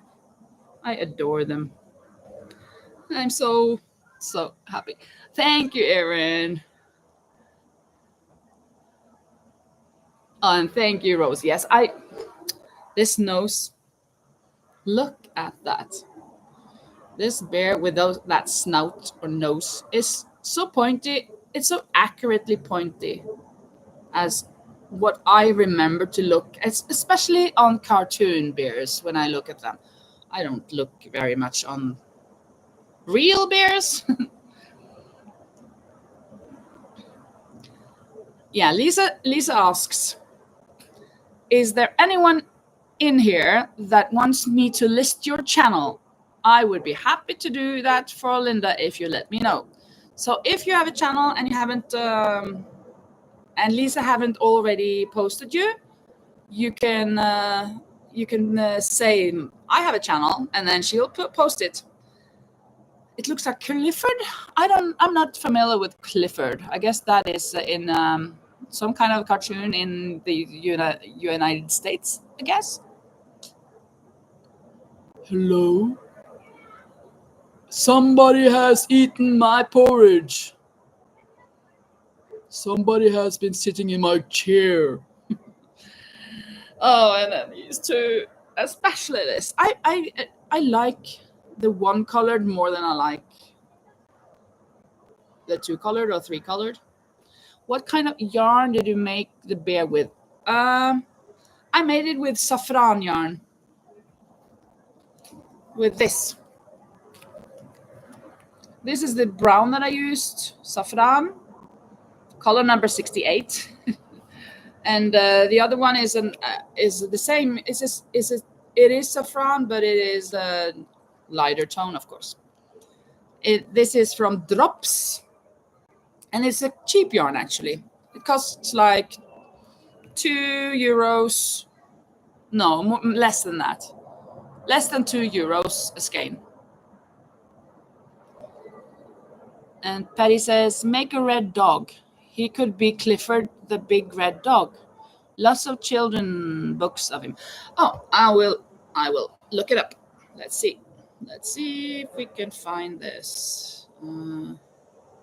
I adore them. I'm so happy. Thank you, Erin. And thank you, Rose. Yes, this nose. Look at that. This bear with that snout or nose is so pointy. It's so accurately pointy as what I remember to look, especially on cartoon bears when I look at them. I don't look very much on real bears. Yeah, Lisa asks, is there anyone in here that wants me to list your channel? I would be happy to do that for Linda if you let me know. So if you have a channel and you haven't and Lisa haven't already posted you can say I have a channel, and then she'll post it. It looks like Clifford. I'm not familiar with Clifford. I guess that is in some kind of cartoon in the United States, I guess. Hello? Somebody has eaten my porridge. Somebody has been sitting in my chair. Oh, and then these two, especially this. I like the one colored more than I like the 2 colored or 3 colored. What kind of yarn did you make the bear with? I made it with saffron yarn. With this. This is the brown that I used, saffron, color number 68. And the other one is the same. It is saffron, but it is a lighter tone, of course. This is from Drops, and it's a cheap yarn actually. It costs like €2. No, less than that. Less than €2 a skein. And Patty says, make a red dog. He could be Clifford the big red dog. Lots of children books of him. Oh, I will look it up. Let's see if we can find this. No,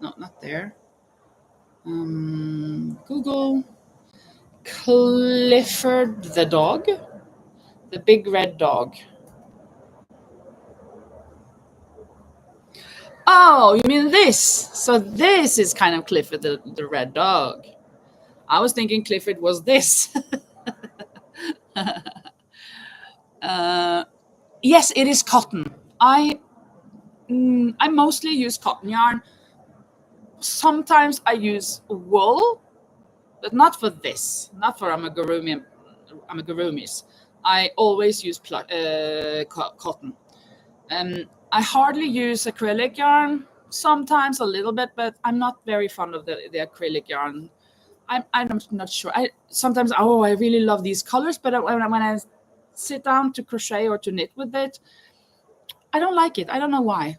not there. Google Clifford the dog, the big red dog. Oh, you mean this? So this is kind of Clifford the red dog. I was thinking Clifford was this. uh, yes, it is cotton. I mostly use cotton yarn. Sometimes I use wool, but not for this. Not for amigurumis. I always use cotton. I hardly use acrylic yarn. Sometimes a little bit, but I'm not very fond of the acrylic yarn. I'm not sure. Sometimes I really love these colors, but when I sit down to crochet or to knit with it, I don't like it. I don't know why.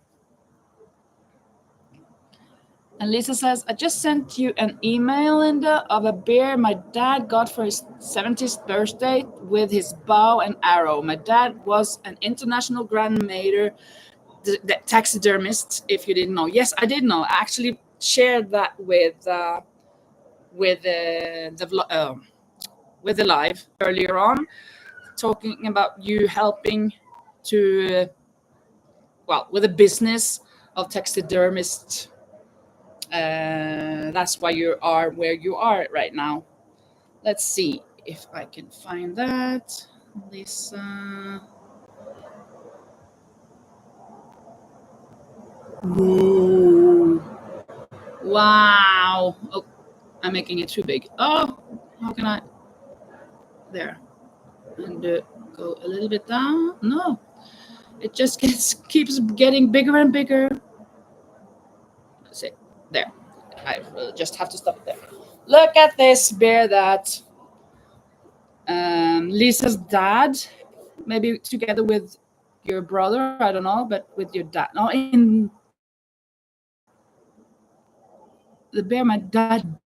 And Lisa says, I just sent you an email, Linda, of a bear my dad got for his 70th birthday with his bow and arrow. My dad was an international grandmaster, the taxidermist, if you didn't know. Yes, I did know. I actually shared that with with the live earlier on, talking about you helping to, well, with a business of taxidermist. That's why you are where you are right now. Let's see if I can find that. Lisa. Ooh. Wow. Oh, I'm making it too big. Oh, how can I? There. And go a little bit down. No, it just keeps getting bigger and bigger. Let's see. There. I will just have to stop there. Look at this bear that Lisa's dad, maybe together with your brother, I don't know, but with your dad. No, in the bear my dad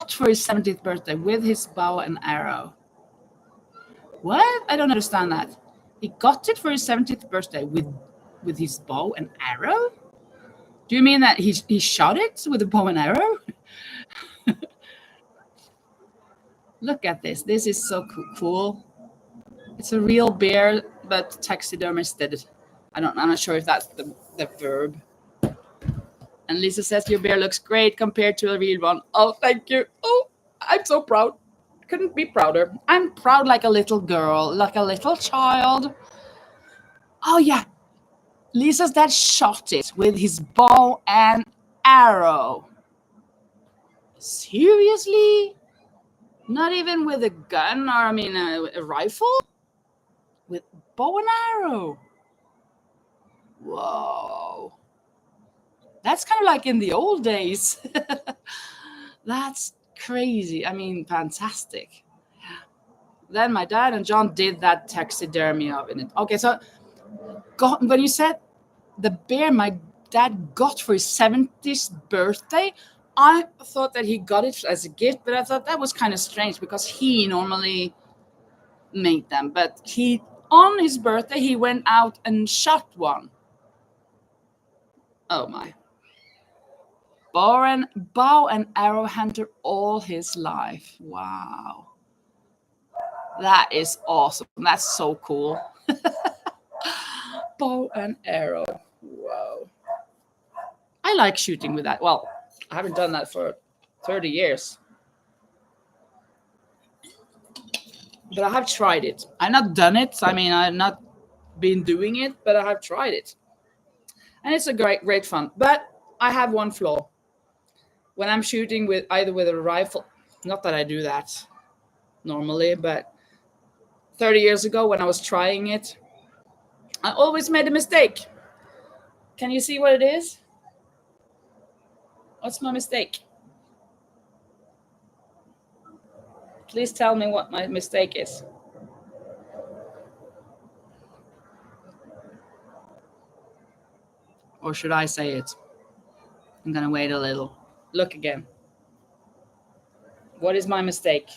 got for his 70th birthday with his bow and arrow. What? I don't understand that. He got it for his 70th birthday with his bow and arrow? Do you mean that he shot it with a bow and arrow? Look at this. This is so cool. It's a real bear, but taxidermisted. I'm not sure if that's the verb. And Lisa says your bear looks great compared to a real one. Oh, thank you. Oh, I'm so proud. Couldn't be prouder. I'm proud like a little girl, like a little child. Oh yeah, Lisa's dad shot it with his bow and arrow. Seriously? Not even with a gun, or I mean a rifle? With bow and arrow. Whoa. That's kind of like in the old days. That's crazy. I mean, fantastic. Then my dad and John did that taxidermy of it. Okay, so when you said the bear my dad got for his 70th birthday, I thought that he got it as a gift, but I thought that was kind of strange because he normally made them. But on his birthday, he went out and shot one. Oh my. Bow and arrow hunter all his life. Wow. That is awesome. That's so cool. Bow and arrow. Wow. I like shooting with that. Well, I haven't done that for 30 years. But I have tried it. I've not done it. I mean, I've not been doing it, but I have tried it. And it's a great fun. But I have one flaw. When I'm shooting with either with a rifle, not that I do that normally, but 30 years ago when I was trying it, I always made a mistake. Can you see what it is? What's my mistake? Please tell me what my mistake is. Or should I say it? I'm going to wait a little. Look again. What is my mistake?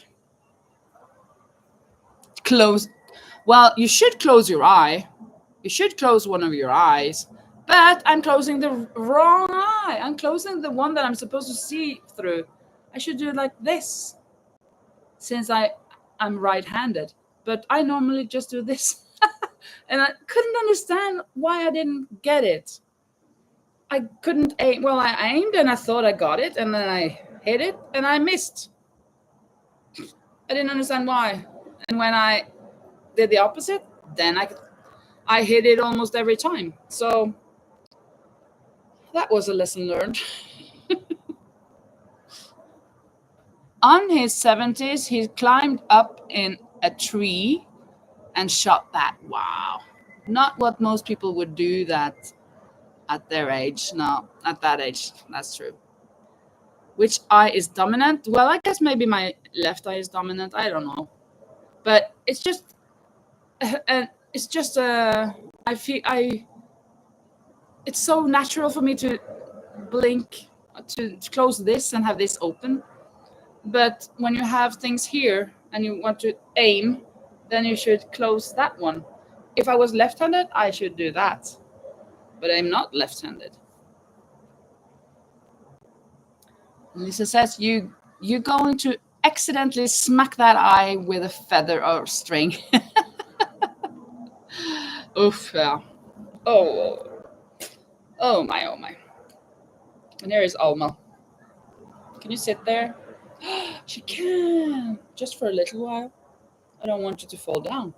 Close. Well, you should close your eye. You should close one of your eyes. But I'm closing the wrong eye. I'm closing the one that I'm supposed to see through. I should do it like this. Since I'm right-handed. But I normally just do this. And I couldn't understand why I didn't get it. I couldn't aim. Well, I aimed and I thought I got it, and then I hit it and I missed. I didn't understand why. And when I did the opposite, then I hit it almost every time. So that was a lesson learned. On his 70s, he climbed up in a tree and shot that. Wow. Not what most people would do that at their age. No, at that age. That's true. Which eye is dominant? Well, I guess maybe my left eye is dominant. I don't know. But it's just, it's just, I feel, it's so natural for me to blink, to close this and have this open. But when you have things here and you want to aim, then you should close that one. If I was left-handed, I should do that. But I'm not left-handed. Lisa says you're going to accidentally smack that eye with a feather or string. Oof, yeah. Oh, oh my, oh my. And here is Alma. Can you sit there? She can, just for a little while. I don't want you to fall down.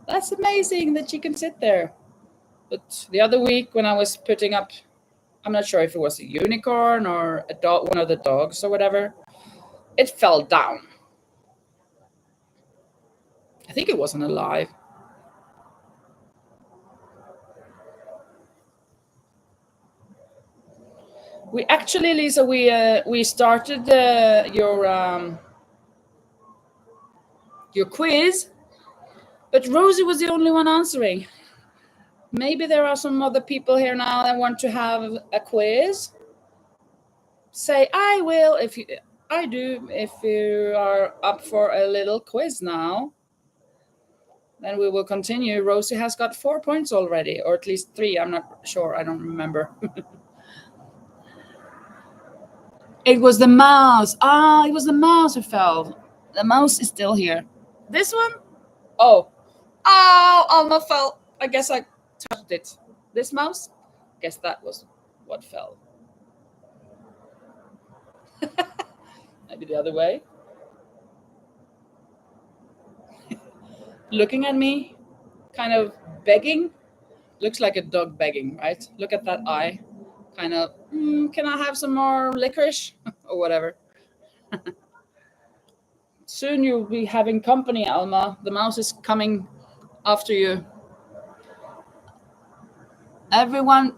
That's amazing that she can sit there. But the other week when I was putting up, I'm not sure if it was a unicorn or a dog, one of the dogs or whatever, it fell down. I think it wasn't alive. We actually, Lisa, we started your quiz, but Rosie was the only one answering. Maybe there are some other people here now that want to have a quiz. Say I will if you. I do if you are up for a little quiz now. Then we will continue. Rosie has got 4 points already, or at least 3. I'm not sure. I don't remember. It was the mouse. Ah, it was the mouse who fell. The mouse is still here. This one? Oh. Oh, Alma fell. I guess I touched it. This mouse? Guess that was what fell. Maybe the other way. Looking at me, kind of begging. Looks like a dog begging, right? Look at that eye. Kind of, can I have some more licorice? Or whatever. Soon you'll be having company, Alma. The mouse is coming after you. Everyone,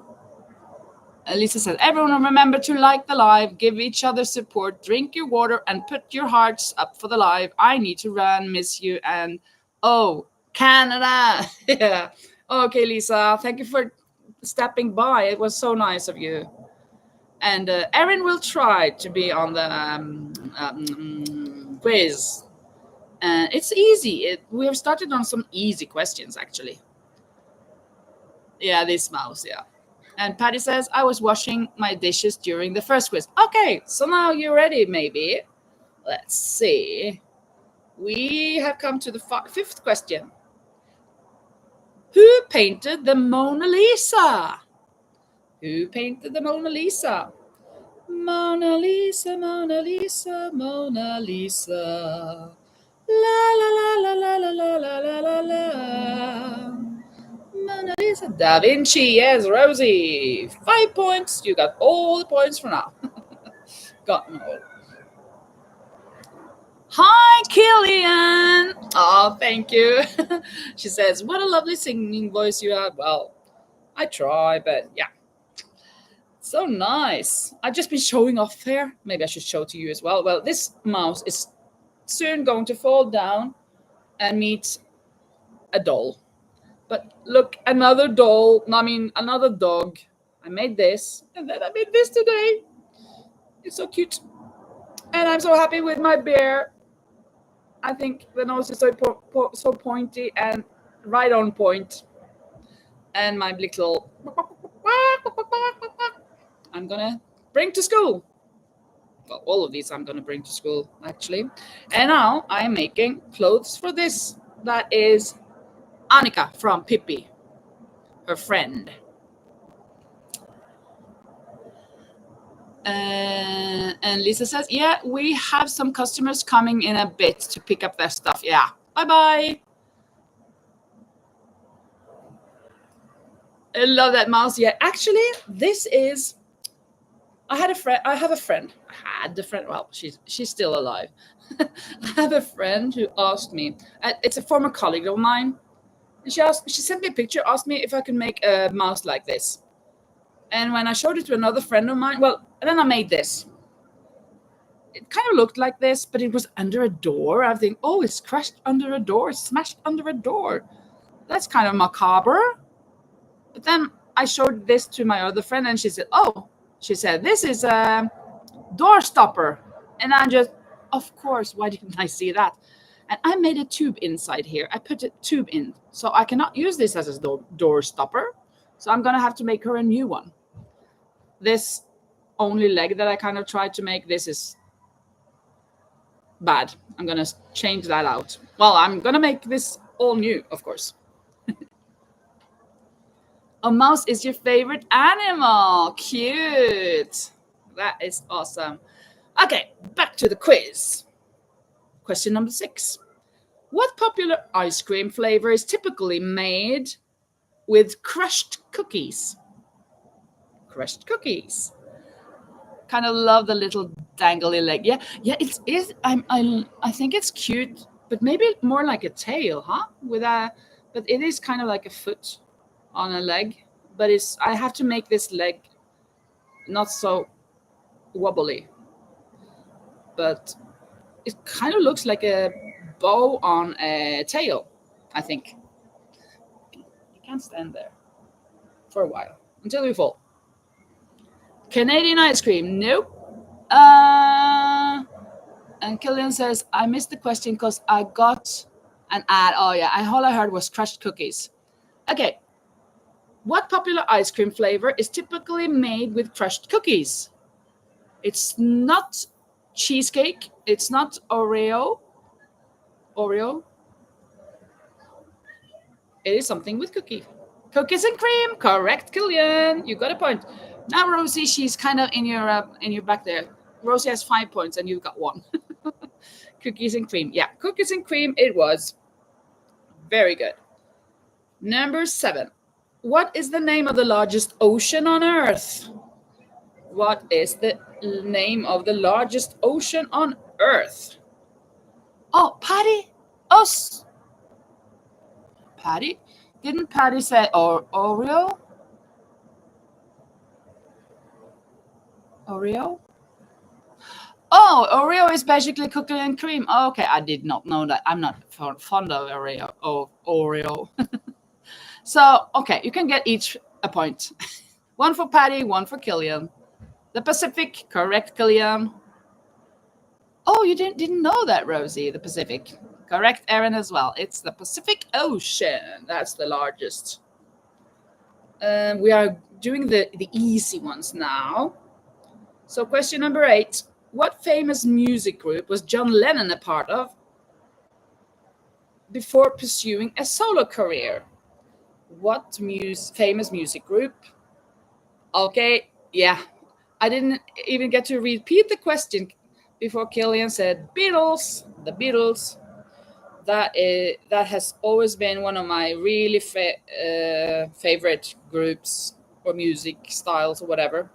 Lisa said, everyone remember to like the live, give each other support, drink your water, and put your hearts up for the live. I need to run, miss you, and oh, Canada. Yeah. Okay, Lisa, thank you for stepping by. It was so nice of you. And Erin will try to be on the quiz. It's easy. We have started on some easy questions, actually. Yeah, this mouse, yeah. And Patty says, I was washing my dishes during the first quiz. Okay, so now you're ready, maybe. Let's see. We have come to the 5th question. Who painted the Mona Lisa? Who painted the Mona Lisa? Mona Lisa, Mona Lisa, Mona Lisa. La la la la la la la la la la la. Mona Lisa. Da Vinci, yes, Rosie. 5 points. You got all the points for now. Got them all. Hi, Killian. Oh, thank you. She says, what a lovely singing voice you have. Well, I try, but yeah. So nice. I've just been showing off here. Maybe I should show to you as well. Well, this mouse is soon going to fall down and meet a doll. But look, another doll. I mean, another dog. I made this, and then I made this today. It's so cute. And I'm so happy with my bear. I think the nose is so pointy and right on point. And my little I'm gonna bring to school. Well, all of these I'm gonna bring to school, actually. And now I'm making clothes for this. That is Annika from Pippi, her friend. And Lisa says, yeah, we have some customers coming in a bit to pick up their stuff. Yeah. Bye-bye. I love that mouse. Yeah, actually, this is. I had a friend. I have a friend. I had a friend. Well, she's still alive. I have a friend who asked me. It's a former colleague of mine. And she sent me a picture, asked me if I could make a mouse like this. And when I showed it to another friend of mine, well, and then I made this. It kind of looked like this, but it was under a door. I think, oh, it's crushed under a door, it's smashed under a door. That's kind of macabre. But then I showed this to my other friend, and she said, oh, this is a door stopper. And I just, of course, why didn't I see that? And I made a tube inside here. I put a tube in, so I cannot use this as a door stopper. So I'm going to have to make her a new one. This only leg that I kind of tried to make, this is bad. I'm going to change that out. Well, I'm going to make this all new, of course. A mouse is your favorite animal. Cute. That is awesome. Okay, back to the quiz. Question number 6. What popular ice cream flavor is typically made with crushed cookies? Crushed cookies. Kind of love the little dangly leg. Yeah, it is. I think it's cute, but maybe more like a tail, huh? But it is kind of like a foot on a leg. But I have to make this leg not so wobbly. But it kind of looks like a bow on a tail, I think. You can't stand there for a while until you fall. Canadian ice cream, nope. And Killian says, I missed the question because I got an ad. Oh yeah, all I heard was crushed cookies. Okay. What popular ice cream flavor is typically made with crushed cookies? It's not cheesecake. It's not Oreo. It is something with cookie. Cookies and cream. Correct, Killian. You got a point. Now, Rosie, she's kind of in your back there. Rosie has 5 points and you've got 1. Cookies and cream. Yeah, cookies and cream it was. Very good. Number 7. What is the name of the largest ocean on Earth? What is the name of the largest ocean on Earth? Oh, Patty. Us. Patty? Didn't Patty say Oreo? Oreo? Oh, Oreo is basically cookie and cream. Oh, okay, I did not know that. I'm not fond of Oreo. So, okay, you can get each a point. 1 for Patty, 1 for Killian. The Pacific, correct, Killian. Oh, you didn't know that, Rosie, the Pacific. Correct, Erin, as well. It's the Pacific Ocean. That's the largest. We are doing the easy ones now. So question number 8. What famous music group was John Lennon a part of before pursuing a solo career? What famous music group? Okay, yeah. I didn't even get to repeat the question before Killian said Beatles. The Beatles. That has always been one of my really favorite groups or music styles or whatever.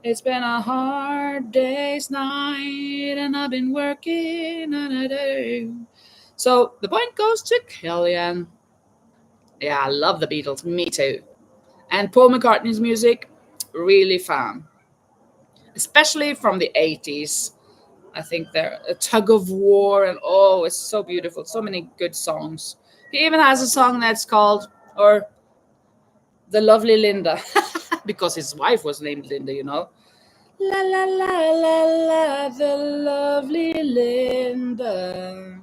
It's been a hard day's night and I've been working on a day. So the point goes to Killian. Yeah, I love the Beatles. Me too. And Paul McCartney's music, really fan. Especially from the 80s. I think they're a tug of war and oh, it's so beautiful. So many good songs. He even has a song that's called, or The Lovely Linda, because his wife was named Linda, you know. La la la la la, the lovely Linda.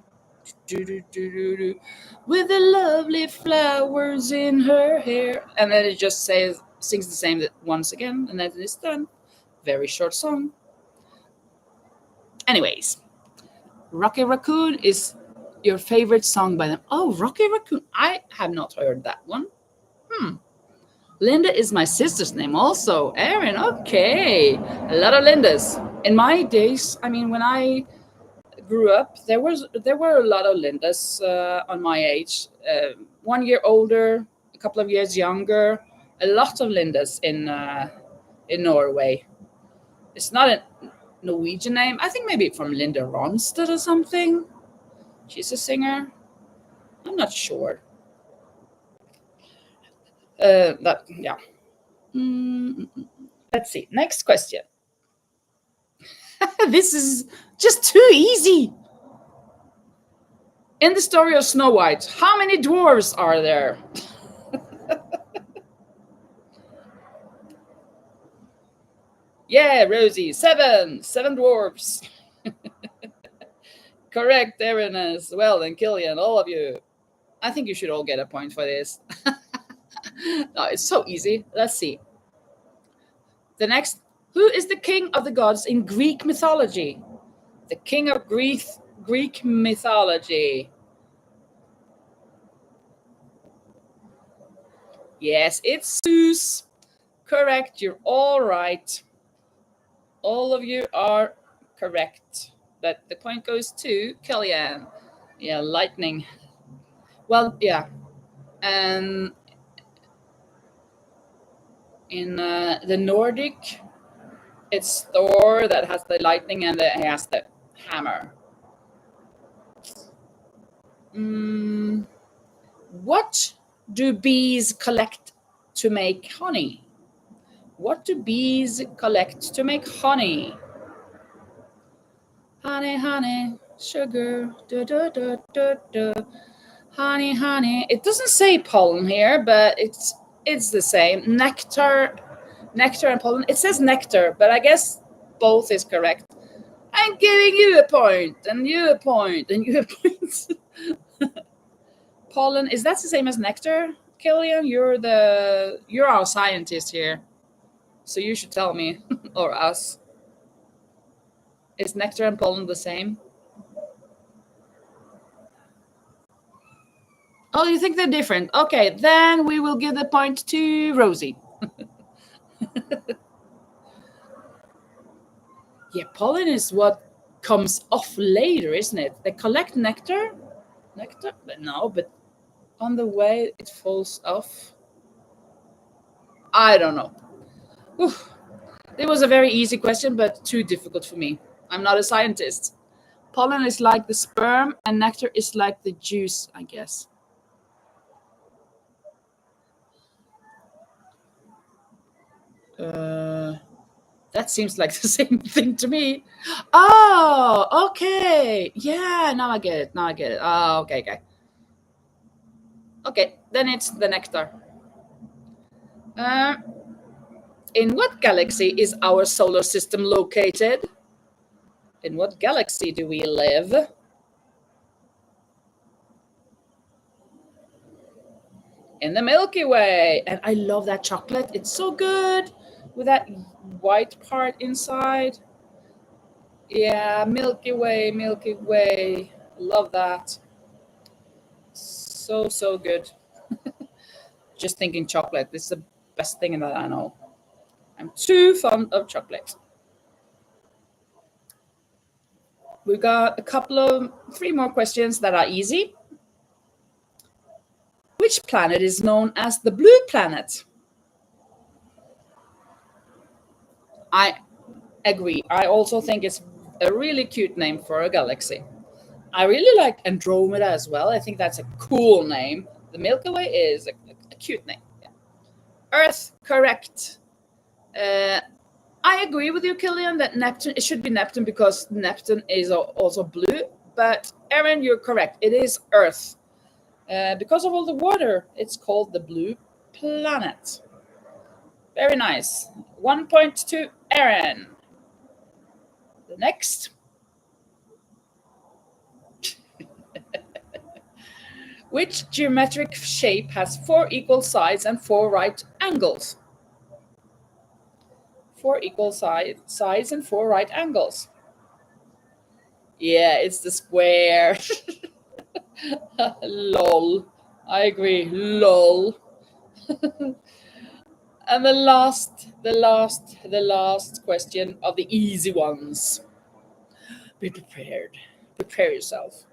Do, do, do, do, do, with the lovely flowers in her hair. And then it just sings the same once again, and then it's done. Very short song. Anyways, Rocky Raccoon is your favorite song by them. Oh, Rocky Raccoon. I have not heard that one. Linda is my sister's name also. Erin, okay. A lot of Lindas. In my days, I mean, when I grew up, there were a lot of Lindas on my age. 1 year older, a couple of years younger. A lot of Lindas in Norway. It's not a Norwegian name. I think maybe from Linda Ronstadt or something. She's a singer. I'm not sure. Yeah. Let's see. Next question. This is just too easy. In the story of Snow White, how many dwarves are there? Yeah, Rosie, 7. 7 dwarves. Correct, Erin as well, and Killian, all of you. I think you should all get a point for this. No, it's so easy. Let's see. The next, who is the king of the gods in Greek mythology? The king of Greek mythology. Yes, it's Zeus. Correct, you're all right. All of you are correct. But the point goes to Kellyanne. Yeah, lightning. Well, yeah. And in the Nordic, it's Thor that has the lightning and he has the hammer. What do bees collect to make honey? What do bees collect to make honey? Honey, honey, sugar, da da da da da. Honey, honey. It doesn't say pollen here, but it's the same. Nectar and pollen. It says nectar, but I guess both is correct. I'm giving you a point, and you a point, and you a point. Pollen, is that the same as nectar? Killian, you're our scientist here. So you should tell me, or us. Is nectar and pollen the same? Oh, you think they're different? Okay, then we will give the point to Rosie. Yeah, pollen is what comes off later, isn't it? They collect nectar? Nectar? But no, but on the way it falls off. I don't know. Oof. It was a very easy question, but too difficult for me. I'm not a scientist. Pollen is like the sperm, and nectar is like the juice, I guess. That seems like the same thing to me. Oh, okay. Yeah, now I get it. Oh, okay. Okay, then it's the nectar. In what galaxy is our solar system located? In what galaxy do we live? In the Milky Way. And I love that chocolate. It's so good with that white part inside. Yeah, Milky Way. Love that. So good. Just thinking chocolate. This is the best thing that I know. I'm too fond of chocolate. We've got three more questions that are easy. Which planet is known as the blue planet? I agree. I also think it's a really cute name for a galaxy. I really like Andromeda as well. I think that's a cool name. The Milky Way is a cute name. Yeah. Earth, correct. I agree with you, Killian, that Neptune, it should be Neptune because Neptune is also blue. But Erin, you're correct. It is Earth. Because of all the water, it's called the blue planet. Very nice. 1 point to Erin. The next. Which geometric shape has 4 equal sides and 4 right angles? 4 equal sides and 4 right angles. Yeah, it's the square. Lol. I agree. Lol. And the last question of the easy ones. Be prepared. Prepare yourself.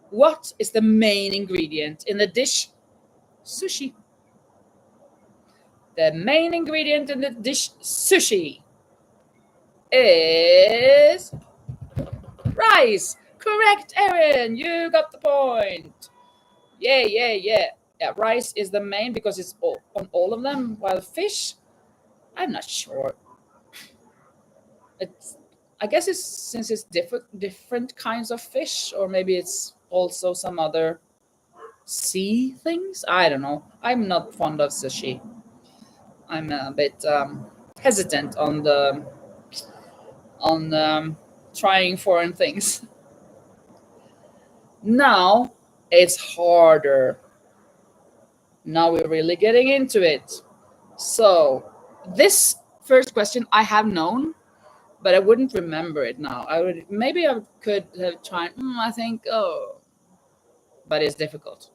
What is the main ingredient in the dish sushi? The main ingredient in the dish sushi is rice. Correct, Erin. You got the point. Yeah, yeah, yeah. Yeah, rice is the main because it's on all of them. While fish, I'm not sure. It's, I guess it's since it's different kinds of fish, or maybe it's also some other sea things. I don't know. I'm not fond of sushi. I'm a bit hesitant on trying foreign things. Now it's harder. Now we're really getting into it. So this first question I have known, but I wouldn't remember it now. I could have tried. I think but it's difficult.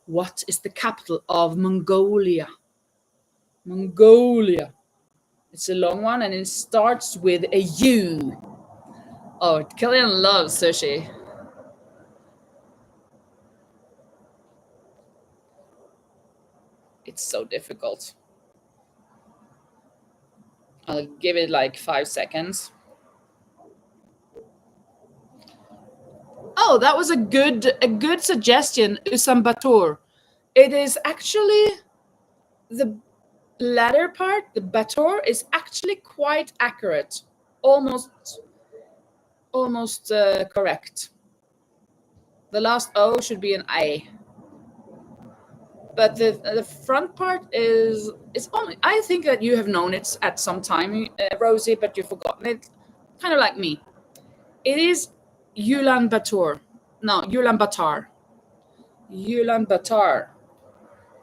What is the capital of Mongolia? Mongolia. It's a long one and it starts with a U. Oh, Killian loves sushi. It's so difficult. I'll give it like 5 seconds. Oh, that was a good suggestion, Ulaanbaatar. It is actually the latter part, the Bator, is actually quite accurate. Almost correct. The last O should be an I. But the front part is only. I think that you have known it at some time, Rosie, but you've forgotten it. Kind of like me. It is Ulaanbaatar. No, Ulaanbaatar. Ulaanbaatar.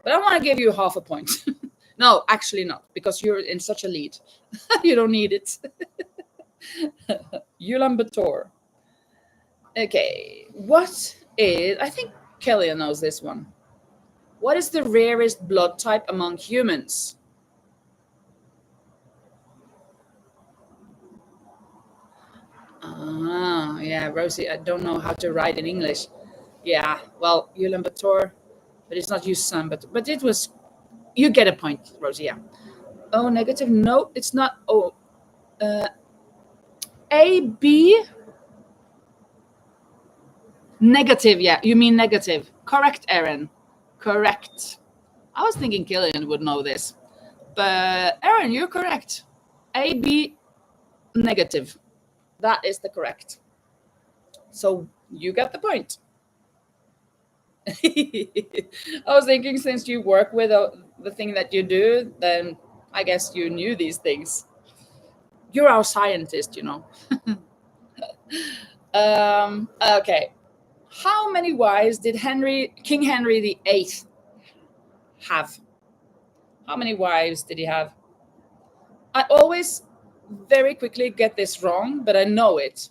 But I want to give you half a point. No, actually not, because you're in such a lead. You don't need it. Ulaanbaatar. Okay, what is? I think Kelly knows this one. What is the rarest blood type among humans? Ah, yeah, Rosie, I don't know how to write in English. Yeah, well, Ulaanbaatar, but it's not Yusan, but it was. You get a point, Rosie. Yeah. Oh, negative. No, it's not. Oh, A B. Negative. Yeah, you mean negative. Correct, Erin. Correct. I was thinking Killian would know this, but Erin, you're correct. A B negative. That is the correct. So you got the point. I was thinking since you work with the thing that you do, then I guess you knew these things. You're our scientist, you know. Okay. How many wives did King Henry VIII have? How many wives did he have? I always very quickly get this wrong, but I know it.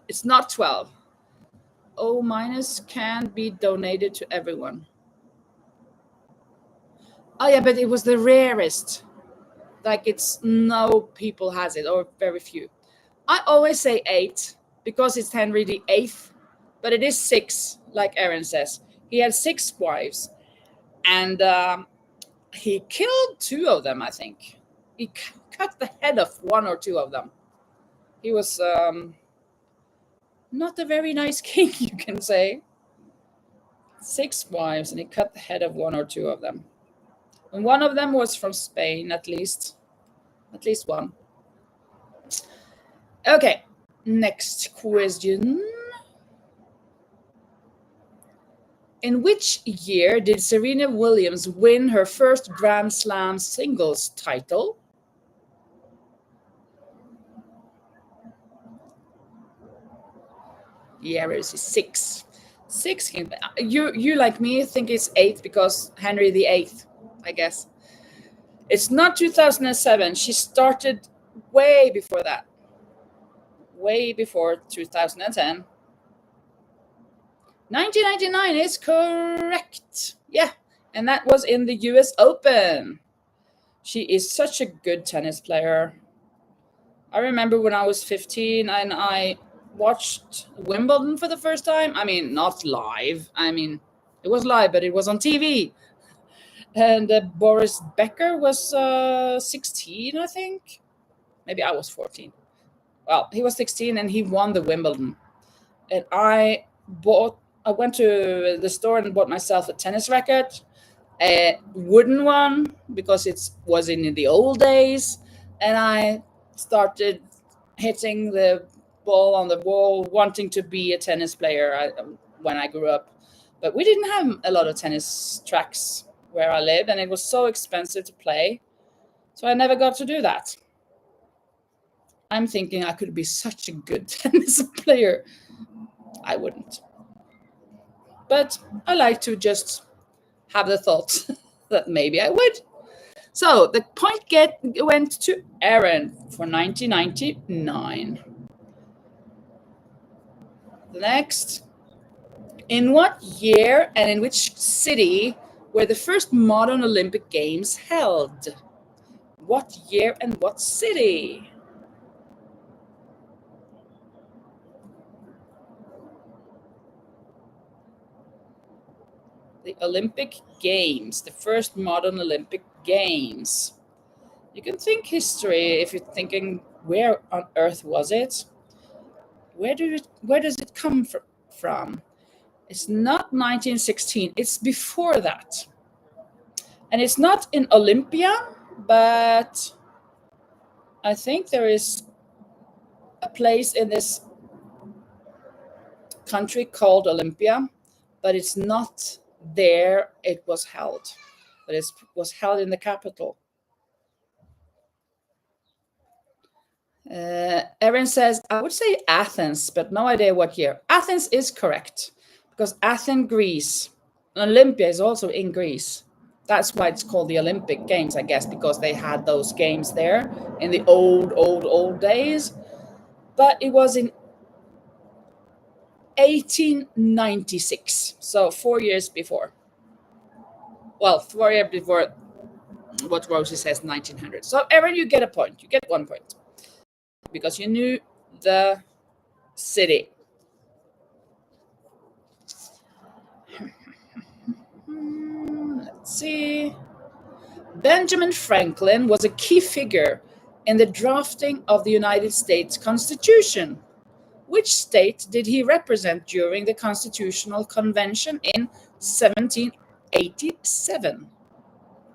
It's not 12. O minus can be donated to everyone. Oh yeah, but it was the rarest. Like it's no people has it or very few. I always say 8 because it's Henry VIII, but it is 6, like Aaron says. He had 6 wives, and he killed 2 of them. I think he cut the head of 1 or 2 of them. He was not a very nice king, you can say. 6 wives, and he cut the head of 1 or 2 of them. And one of them was from Spain, at least one. Okay, next question. In which year did Serena Williams win her first Grand Slam singles title? Yeah, Rosie, 6. 6. You like me think it's 8 because Henry VIII, I guess. It's not 2007. She started way before that. Way before 2010. 1999 is correct. Yeah, And that was in the US Open. She is such a good tennis player. I remember when I was 15 and I watched Wimbledon for the first time. I mean, not live. I mean, it was live, but it was on TV. And Boris Becker was 16, I think. Maybe I was 14. Well, he was 16 and he won the Wimbledon. And I went to the store and bought myself a tennis racket, a wooden one because it was in the old days. And I started hitting the ball on the wall, wanting to be a tennis player when I grew up. But we didn't have a lot of tennis tracks where I lived, and it was so expensive to play. So I never got to do that. I'm thinking I could be such a good tennis player. I wouldn't. But I like to just have the thought that maybe I would. So the point went to Aaron for 1999. The next. In what year and in which city were the first modern Olympic Games held? What year and what city? The Olympic Games, the first modern Olympic Games. You can think history if you're thinking, where on earth was it? Where does it come from? It's not 1916, it's before that. And it's not in Olympia, but I think there is a place in this country called Olympia, but it's not there it was held, but it was held in the capital. Erin says, I would say Athens, but no idea what year. Athens is correct because Athens, Greece. Olympia is also in Greece. That's why it's called the Olympic Games, I guess, because they had those games there in the old days. But it was in 1896, so 4 years before. Well, 4 years before what Rosie says, 1900. So, Erin, you get a point. You get 1 point because you knew the city. Let's see. Benjamin Franklin was a key figure in the drafting of the United States Constitution. Which state did he represent during the Constitutional Convention in 1787?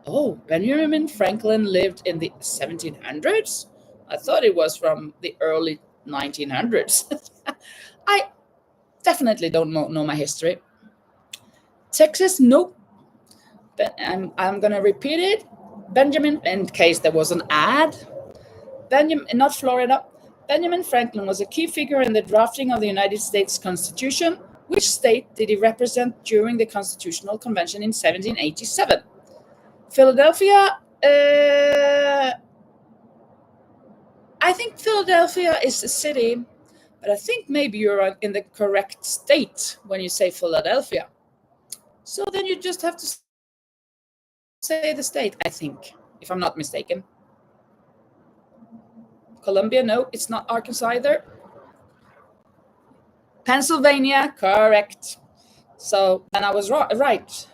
Oh, Benjamin Franklin lived in the 1700s? I thought it was from the early 1900s. I definitely don't know my history. Texas, nope. I'm going to repeat it. Benjamin, in case there was an ad. Benjamin, not Florida. Benjamin Franklin was a key figure in the drafting of the United States Constitution. Which state did he represent during the Constitutional Convention in 1787? Philadelphia. I think Philadelphia is a city, but I think maybe you're in the correct state when you say Philadelphia. So then you just have to say the state, I think, if I'm not mistaken. Columbia, no, it's not Arkansas either. Pennsylvania, correct. So then I was right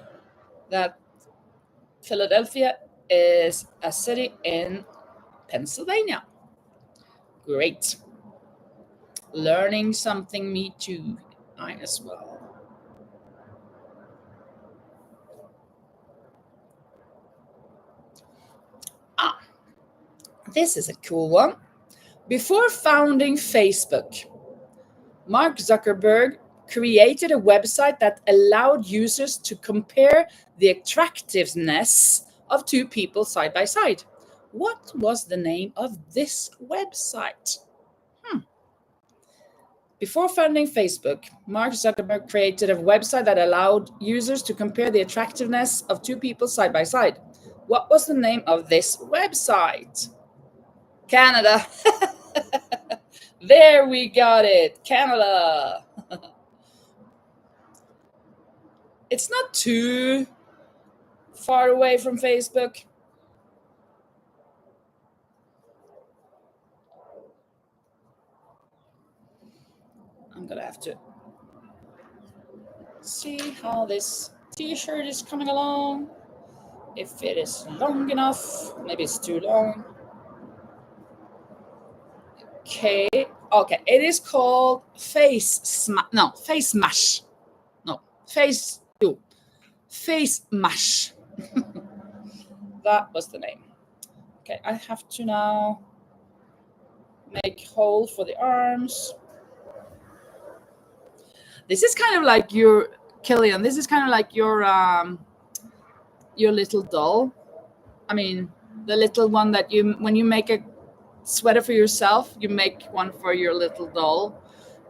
that Philadelphia is a city in Pennsylvania. Great. Learning something, me too. I as well. This is a cool one. Before founding Facebook, Mark Zuckerberg created a website that allowed users to compare the attractiveness of two people side by side. What was the name of this website? Before founding Facebook, Mark Zuckerberg created a website that allowed users to compare the attractiveness of two people side by side. What was the name of this website? Canada. There we got it. Canada. It's not too far away from Facebook. I'm gonna have to see how this t-shirt is coming along. If it is long enough, maybe it's too long. Okay, okay. It is called face mash. No, face mash. That was the name. Okay, I have to now make hole for the arms. This is kind of like your Killian. This is kind of like your little doll. I mean, the little one that when you make a sweater for yourself, you make one for your little doll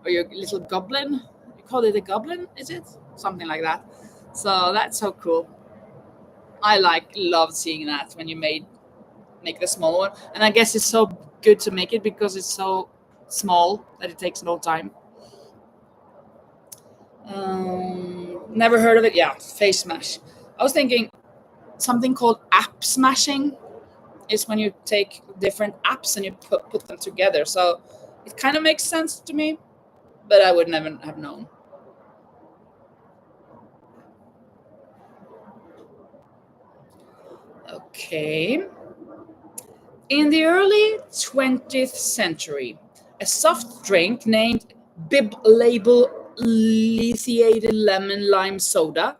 or your little goblin. You call it a goblin, is it? Something like that. So that's so cool. I love seeing that when you make the small one, and I guess it's so good to make it because it's so small that it takes no time. Never heard of it. Yeah, face smash. I was thinking something called app smashing is when you take different apps and you put them together. So it kind of makes sense to me, but I would never have known. Okay. In the early 20th century, a soft drink named Bib Label Lithiated Lemon Lime Soda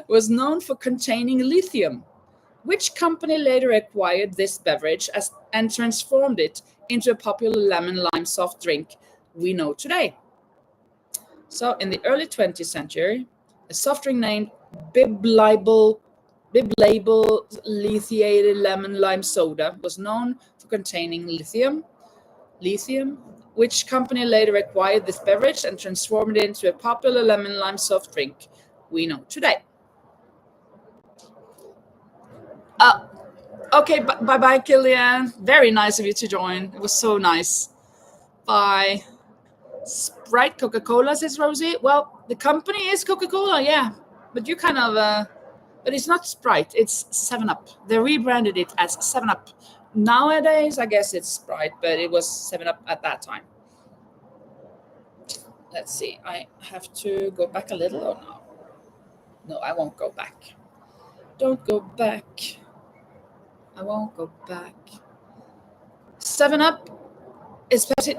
was known for containing lithium. Which company later acquired this beverage and transformed it into a popular lemon lime soft drink we know today? So, in the early 20th century, a soft drink named Bib Label Lithiated Lemon Lime Soda was known for containing lithium, which company later acquired this beverage and transformed it into a popular lemon lime soft drink we know today. Uh, okay, bye bye, Killian. Very nice of you to join. It was so nice. Bye. Sprite, Coca Cola, says Rosie. Well, the company is Coca Cola, yeah. But you kind of, but it's not Sprite, it's 7 Up. They rebranded it as 7 Up. Nowadays, I guess it's Sprite, but it was 7 Up at that time. Let's see, I have to go back a little or no? No, I won't go back. Don't go back. I won't go back. 7 Up is Pepsi.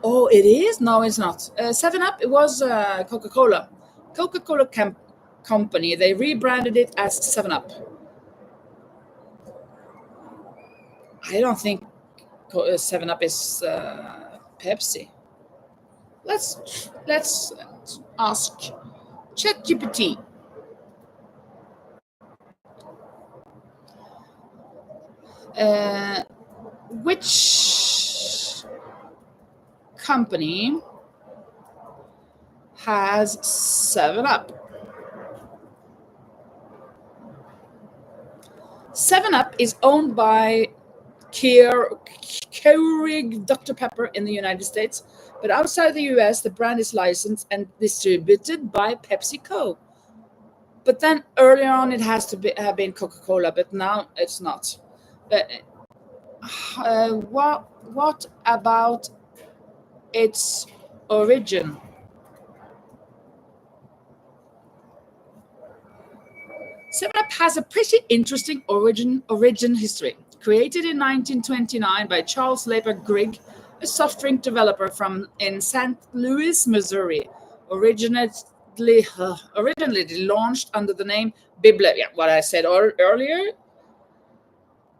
Oh, it is? No, it's not. 7 Up, it was Coca Cola. Coca Cola Company, they rebranded it as 7 Up. I don't think 7 Up is Pepsi. Let's ask ChatGPT. Which company has 7 Up? 7 Up is owned by Keurig Dr. Pepper in the United States, but outside the US, the brand is licensed and distributed by PepsiCo. But then earlier on, it has to have been Coca-Cola, but now it's not. But what about its origin? 7-Up has a pretty interesting origin history. Created in 1929 by Charles Laper Grigg, a soft drink developer in St. Louis, Missouri, originally launched under the name Biblia. Yeah, what I said earlier.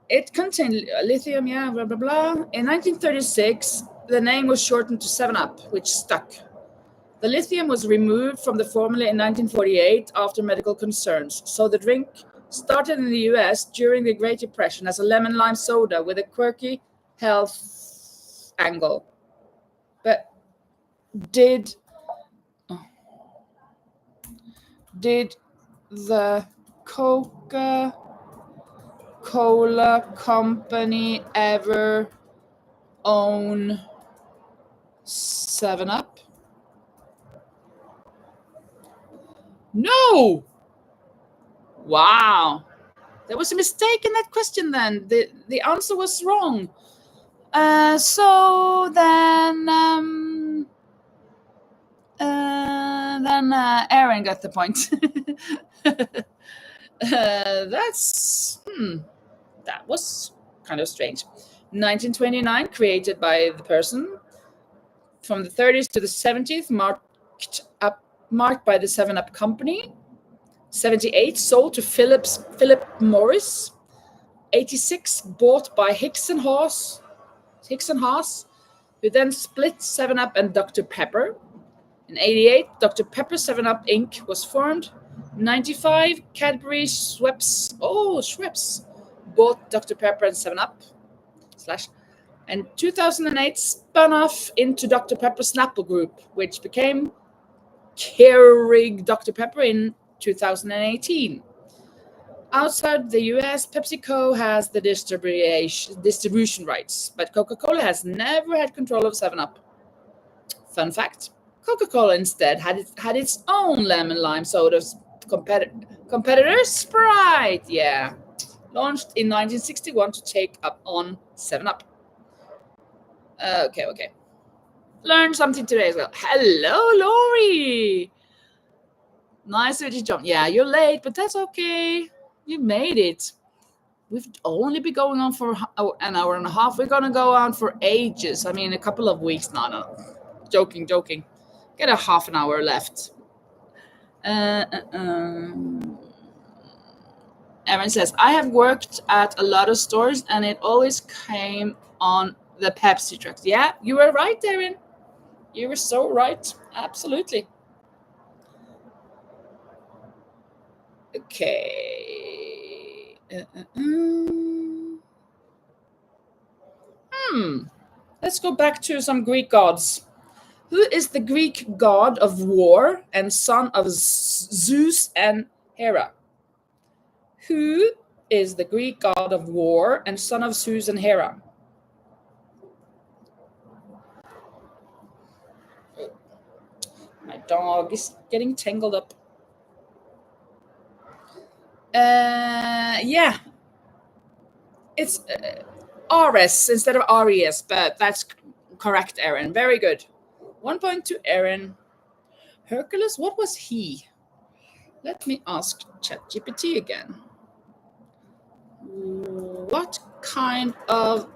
It contained lithium, yeah, blah, blah, blah. In 1936, the name was shortened to 7-Up, which stuck. The lithium was removed from the formula in 1948 after medical concerns, so the drink started in the US during the Great Depression as a lemon lime soda with a quirky health angle. But did the Coca-Cola Company ever own 7-Up? No! Wow. There was a mistake in that question then. The answer was wrong. So then Aaron got the point. That was kind of strange. 1929, created by the person from the 30s to the 70s, marked by the 7-Up company. 78, sold to Philip Morris. 86, bought by Hicks and Haas, who then split 7-Up and Dr. Pepper. In 88, Dr. Pepper 7-Up Inc. was formed. 95, Cadbury Schweppes bought Dr. Pepper and 7-Up / and 2008 spun off into Dr. Pepper Snapple Group, which became Keurig Dr. Pepper in 2018. Outside the US, PepsiCo has the distribution rights, but Coca-Cola has never had control of 7-Up. Fun fact, Coca-Cola instead had its own lemon lime soda competitor, Sprite. Yeah. Launched in 1961 to take up on 7-Up. Okay. Learned something today as well. Hello, Lori. Nice that you jumped. Yeah, you're late, but that's okay. You made it. We've only been going on for an hour and a half. We're going to go on for ages. I mean, a couple of weeks. No. Joking. Get a half an hour left. Erin says, I have worked at a lot of stores and it always came on the Pepsi trucks. Yeah, you were right, Erin. You were so right. Absolutely. Okay. Let's go back to some Greek gods. Who is the Greek god of war and son of Zeus and Hera? Who is the Greek god of war and son of Zeus and Hera? My dog is getting tangled up. Yeah. It's Ares instead of Aries, but that's correct, Erin. Very good. 1 point to Erin. Hercules, what was he? Let me ask ChatGPT again. What kind of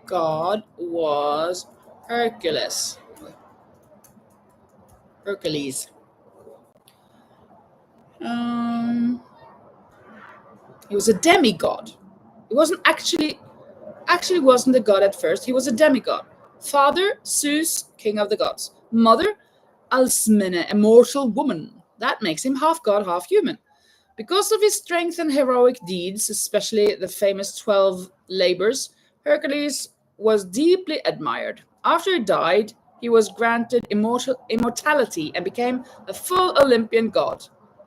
god was Hercules? He was a demigod. He wasn't actually wasn't a god at first. He was a demigod. Father, Zeus, king of the gods. Mother, Alcmene, a mortal woman. That makes him half god, half human. Because of his strength and heroic deeds, especially the famous 12 labors, Hercules was deeply admired. After he died, he was granted immortality and became a full Olympian god.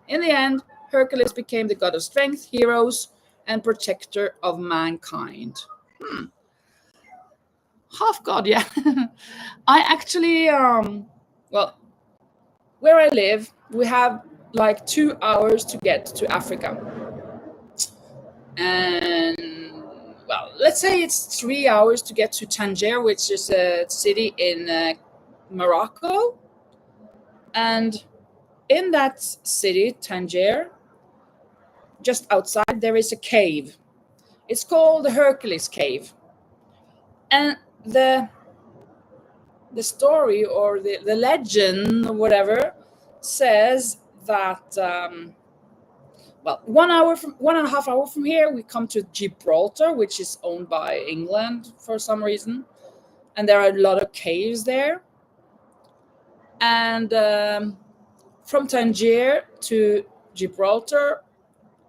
In the end, Hercules became the god of strength, heroes, and protector of mankind. Half god, yeah. I actually, where I live, we have like 2 hours to get to Africa. And, well, let's say it's 3 hours to get to Tangier, which is a city in Morocco. And in that city, Tangier, just outside, there is a cave. It's called the Hercules Cave. And the story or the legend or whatever says that 1.5 hours from here we come to Gibraltar, which is owned by England for some reason, and there are a lot of caves there. And from Tangier to Gibraltar,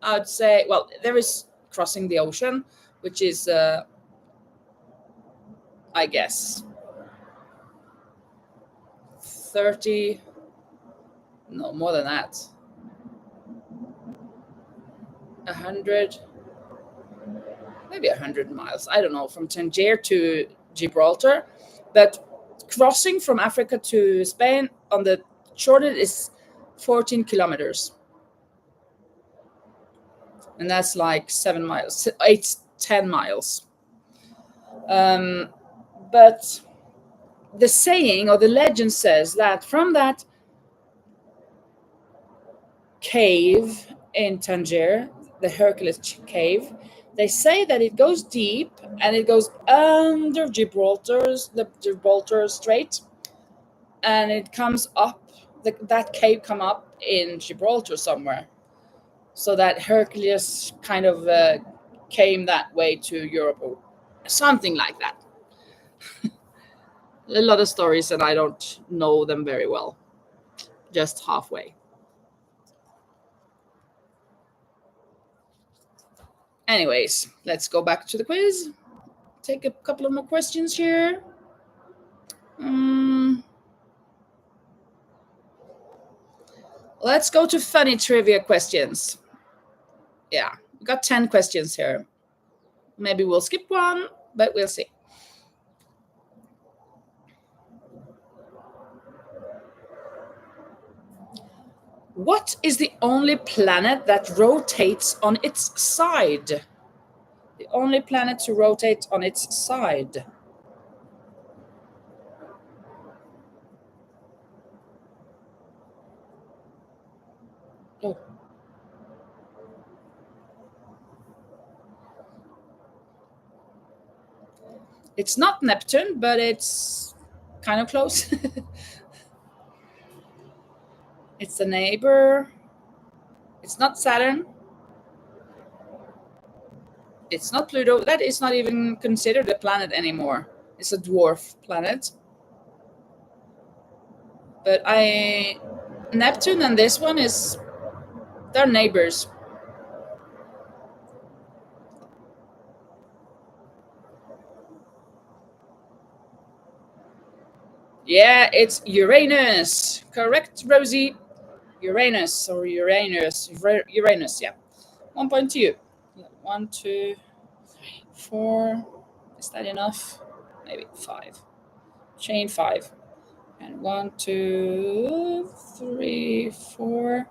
I'd say, well, there is crossing the ocean, which is I guess 30, no, more than that, 100, maybe 100 miles, I don't know, from Tangier to Gibraltar. But crossing from Africa to Spain on the shortest is 14 kilometers. and that's like 7 miles, 8, 10 miles. But the saying or the legend says that from that cave in Tangier, the Hercules cave, they say that it goes deep and it goes under the Gibraltar Strait, and it comes up. That cave come up in Gibraltar somewhere, so that Hercules kind of came that way to Europe or something like that. A lot of stories, and I don't know them very well, just halfway. Anyways, let's go back to the quiz. Take a couple of more questions here. Let's go to funny trivia questions. Yeah, we got 10 questions here. Maybe we'll skip one, but we'll see. What is the only planet that rotates on its side? The only planet to rotate on its side. Oh. It's not Neptune, but it's kind of close. It's the neighbor. It's not Saturn. It's not Pluto. That is not even considered a planet anymore. It's a dwarf planet. But Neptune and this one they're neighbors. Yeah, it's Uranus. Correct, Rosie. Uranus or Uranus. Uranus, yeah. 1 point to you. 1, 2, 3, 4. Is that enough? Maybe 5. Chain 5. And 1, 2, 3, 4.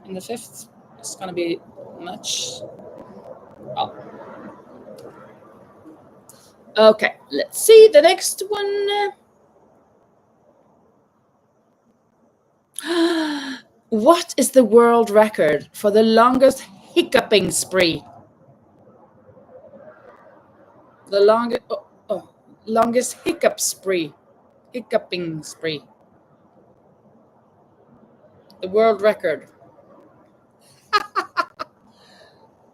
And the 5th is going to be much. Oh. Okay, let's see the next one. What is the world record for the longest hiccuping spree? The longest hiccuping spree. The world record.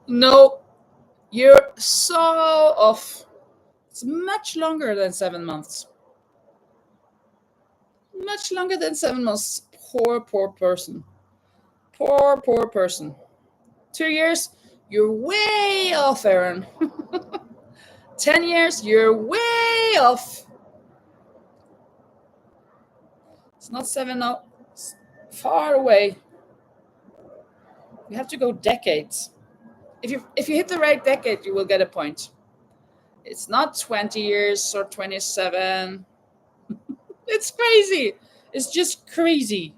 No, you're so off. It's much longer than 7 months. Much longer than 7 months. Poor person. Poor person. 2 years, you're way off, Aaron. 10 years, you're way off. It's not 7, no. It's far away. You have to go decades. If you hit the right decade, you will get a point. It's not 20 years or 27. It's crazy. It's just crazy.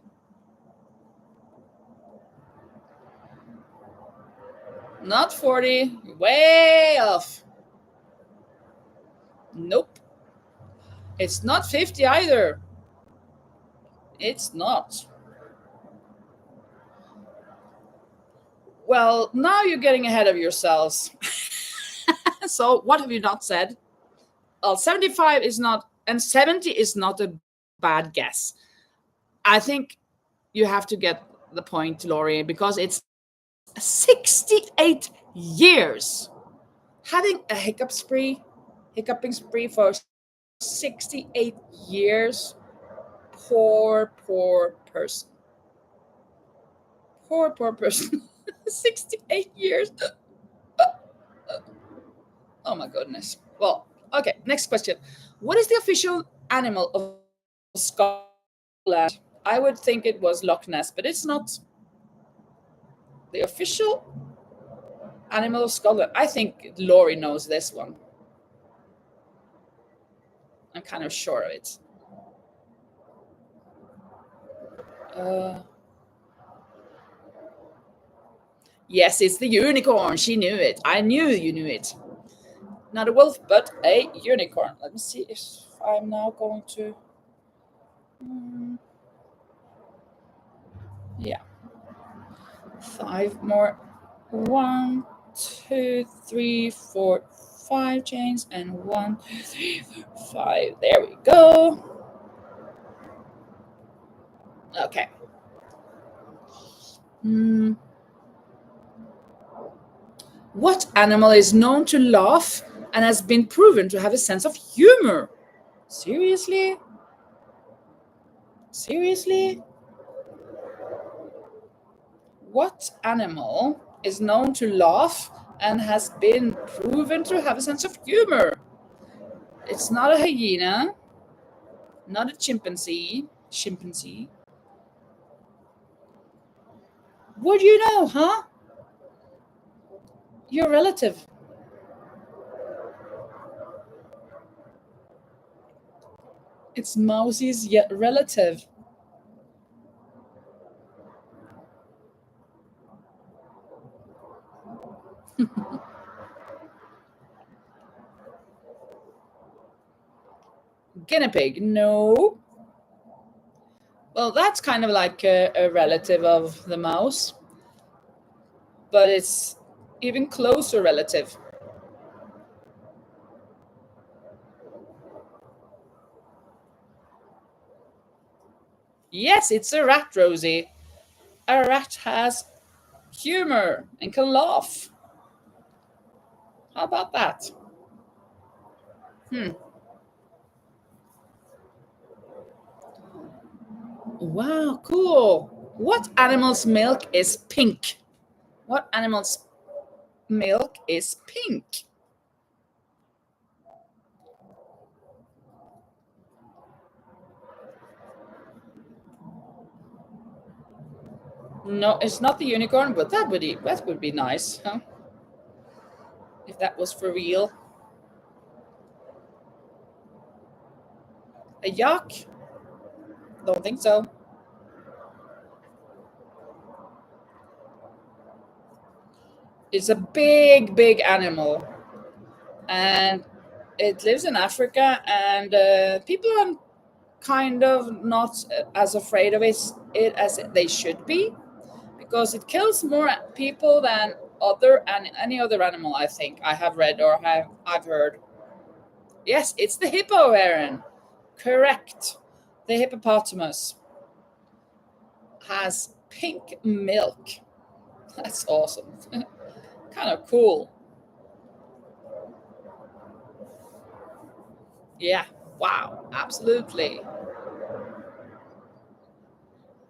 Not 40. Way off. Nope. It's not 50 either. It's not. Well, now you're getting ahead of yourselves. So what have you not said? Well, 75 is not, and 70 is not a bad guess. I think you have to get the point, Laurie, because it's 68 years. Having a hiccuping spree for 68 years. Poor person. Poor person. 68 years. Oh my goodness. Well, okay, next question. What is the official animal of Scotland? I would think it was Loch Ness, but it's not. The official animal of Scotland. I think Laurie knows this one. I'm kind of sure of it. Yes, it's the unicorn. She knew it. I knew you knew it. Not a wolf, but a unicorn. Let me see if I'm now going to. Yeah. 5 more. 1, 2, 3, 4, 5 chains, and 1, 2, 3, 4, 5. There we go. Okay. What animal is known to laugh and has been proven to have a sense of humor? Seriously? Seriously? What animal is known to laugh and has been proven to have a sense of humor? It's not a hyena, not a chimpanzee. Chimpanzee. Would you know, huh? Your relative. It's Mousie's relative. Guinea pig. No. Well, that's kind of like a relative of the mouse, but it's even closer relative. Yes, it's a rat, Rosie. A rat has humor and can laugh. How about that? Wow, cool. What animal's milk is pink? What animal's milk is pink? No, it's not the unicorn, but that would be nice, huh? If that was for real. A yak? Don't think so. It's a big, big animal, and it lives in Africa, and people are kind of not as afraid of it as they should be, because it kills more people than any other animal. I think I have read or I've heard. Yes, it's the hippo, Aaron. Correct. The hippopotamus has pink milk. That's awesome. Kind of cool. Yeah. Wow. Absolutely.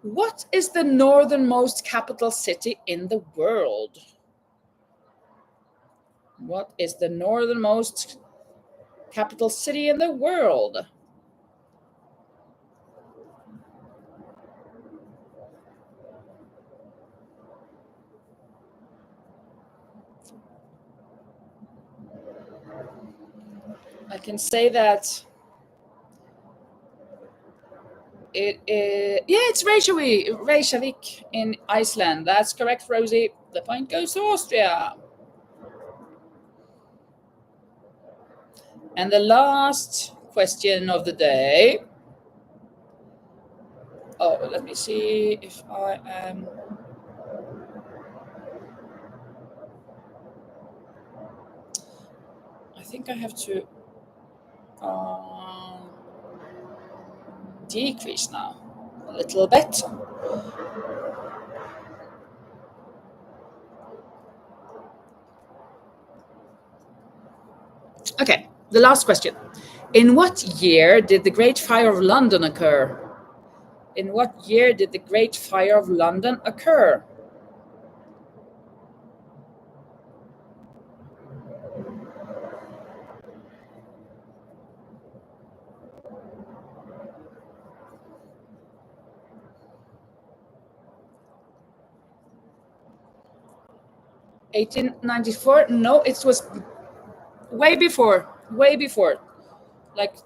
What is the northernmost capital city in the world? What is the northernmost capital city in the world? I can say that it is, yeah, it's Reykjavik in Iceland. That's correct, Rosie. The point goes to Austria. And the last question of the day. Oh, let me see if I am. I think I have to decrease now a little bit. Okay, the last question. In what year did the Great Fire of London occur? In what year did the Great Fire of London occur? 1894? No, it was way before. Way before. Like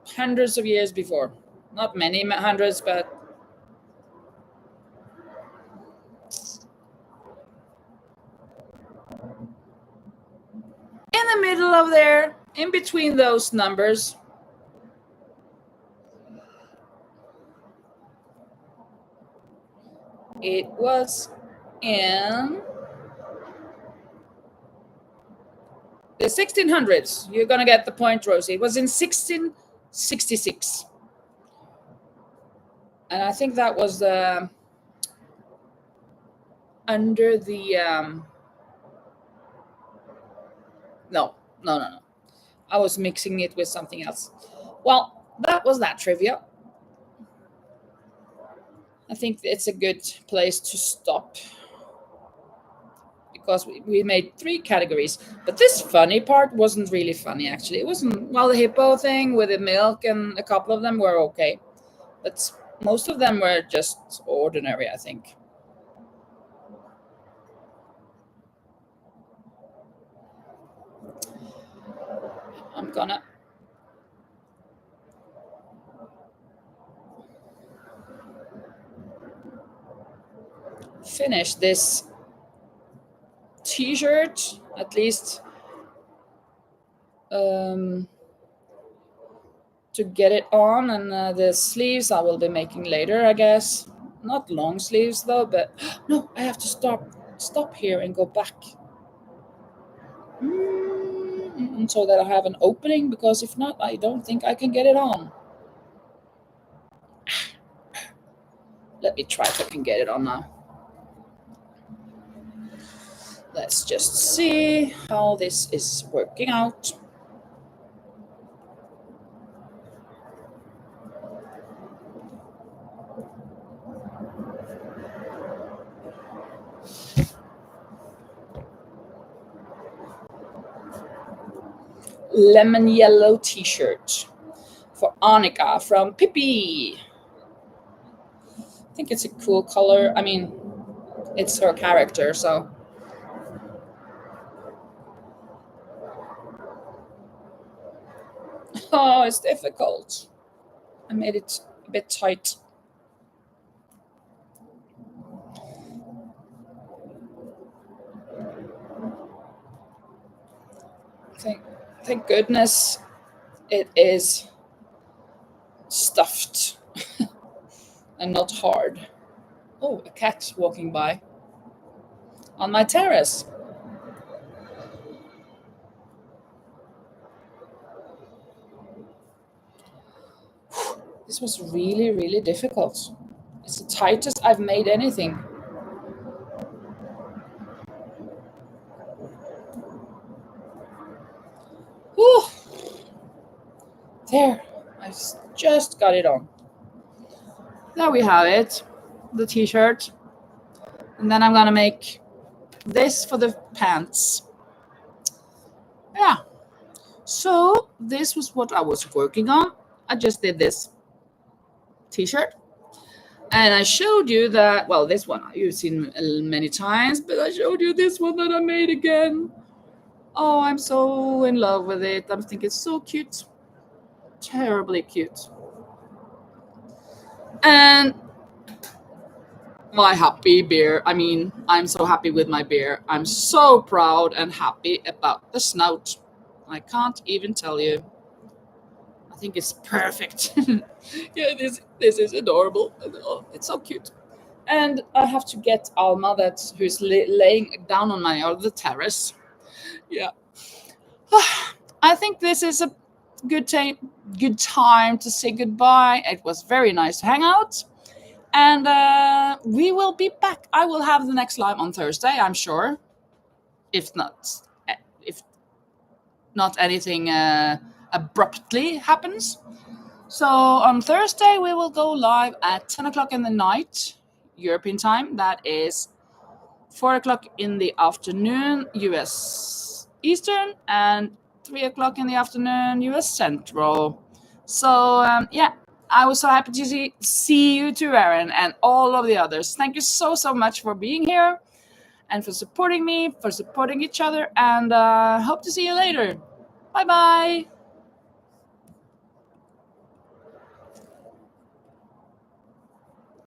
hundreds of years before. Not many hundreds, but there in between those numbers. It was in the 1600s. You're going to get the point, Rosie. It was in 1666. And I think that was under the... No. I was mixing it with something else. Well, that was that trivia. I think it's a good place to stop because we made 3 categories. But this funny part wasn't really funny, actually. It wasn't, well, the hippo thing with the milk and a couple of them were okay. But most of them were just ordinary, I think. I'm gonna finish this t-shirt, at least to get it on, and the sleeves I will be making later, I guess. Not long sleeves though, but no, I have to stop here and go back. So that I have an opening, because if not, I don't think I can get it on. Let me try if I can get it on now. Let's just see how this is working out. Lemon yellow t-shirt for Annika from Pippi. I think it's a cool color. I mean, it's her character, so. Oh, it's difficult. I made it a bit tight. Thank goodness it is stuffed and not hard. Oh, a cat walking by on my terrace. This was really, really difficult. It's the tightest I've made anything. Whew. There, I just got it on. There we have it, the t-shirt. And then I'm gonna make this for the pants. Yeah. So this was what I was working on. I just did this t-shirt. And I showed you that, well, this one you've seen many times, but I showed you this one that I made again. Oh, I'm so in love with it. I'm thinking it's so cute. Terribly cute. And my happy bear. I mean, I'm so happy with my bear. I'm so proud and happy about the snout. I can't even tell you. I think it's perfect. Yeah, this is adorable. Oh, it's so cute. And I have to get Alma, who's laying down on my other terrace. Yeah. I think this is a good time to say goodbye. It was very nice to hang out. And we will be back. I will have the next live on Thursday, I'm sure. If not anything abruptly happens. So on Thursday, we will go live at 10 o'clock in the night, European time. That is 4 o'clock in the afternoon, US Eastern, and 3 o'clock in the afternoon, US Central. So, yeah, I was so happy to see you too, Erin, and all of the others. Thank you so much for being here and for supporting me, for supporting each other, and hope to see you later. Bye-bye.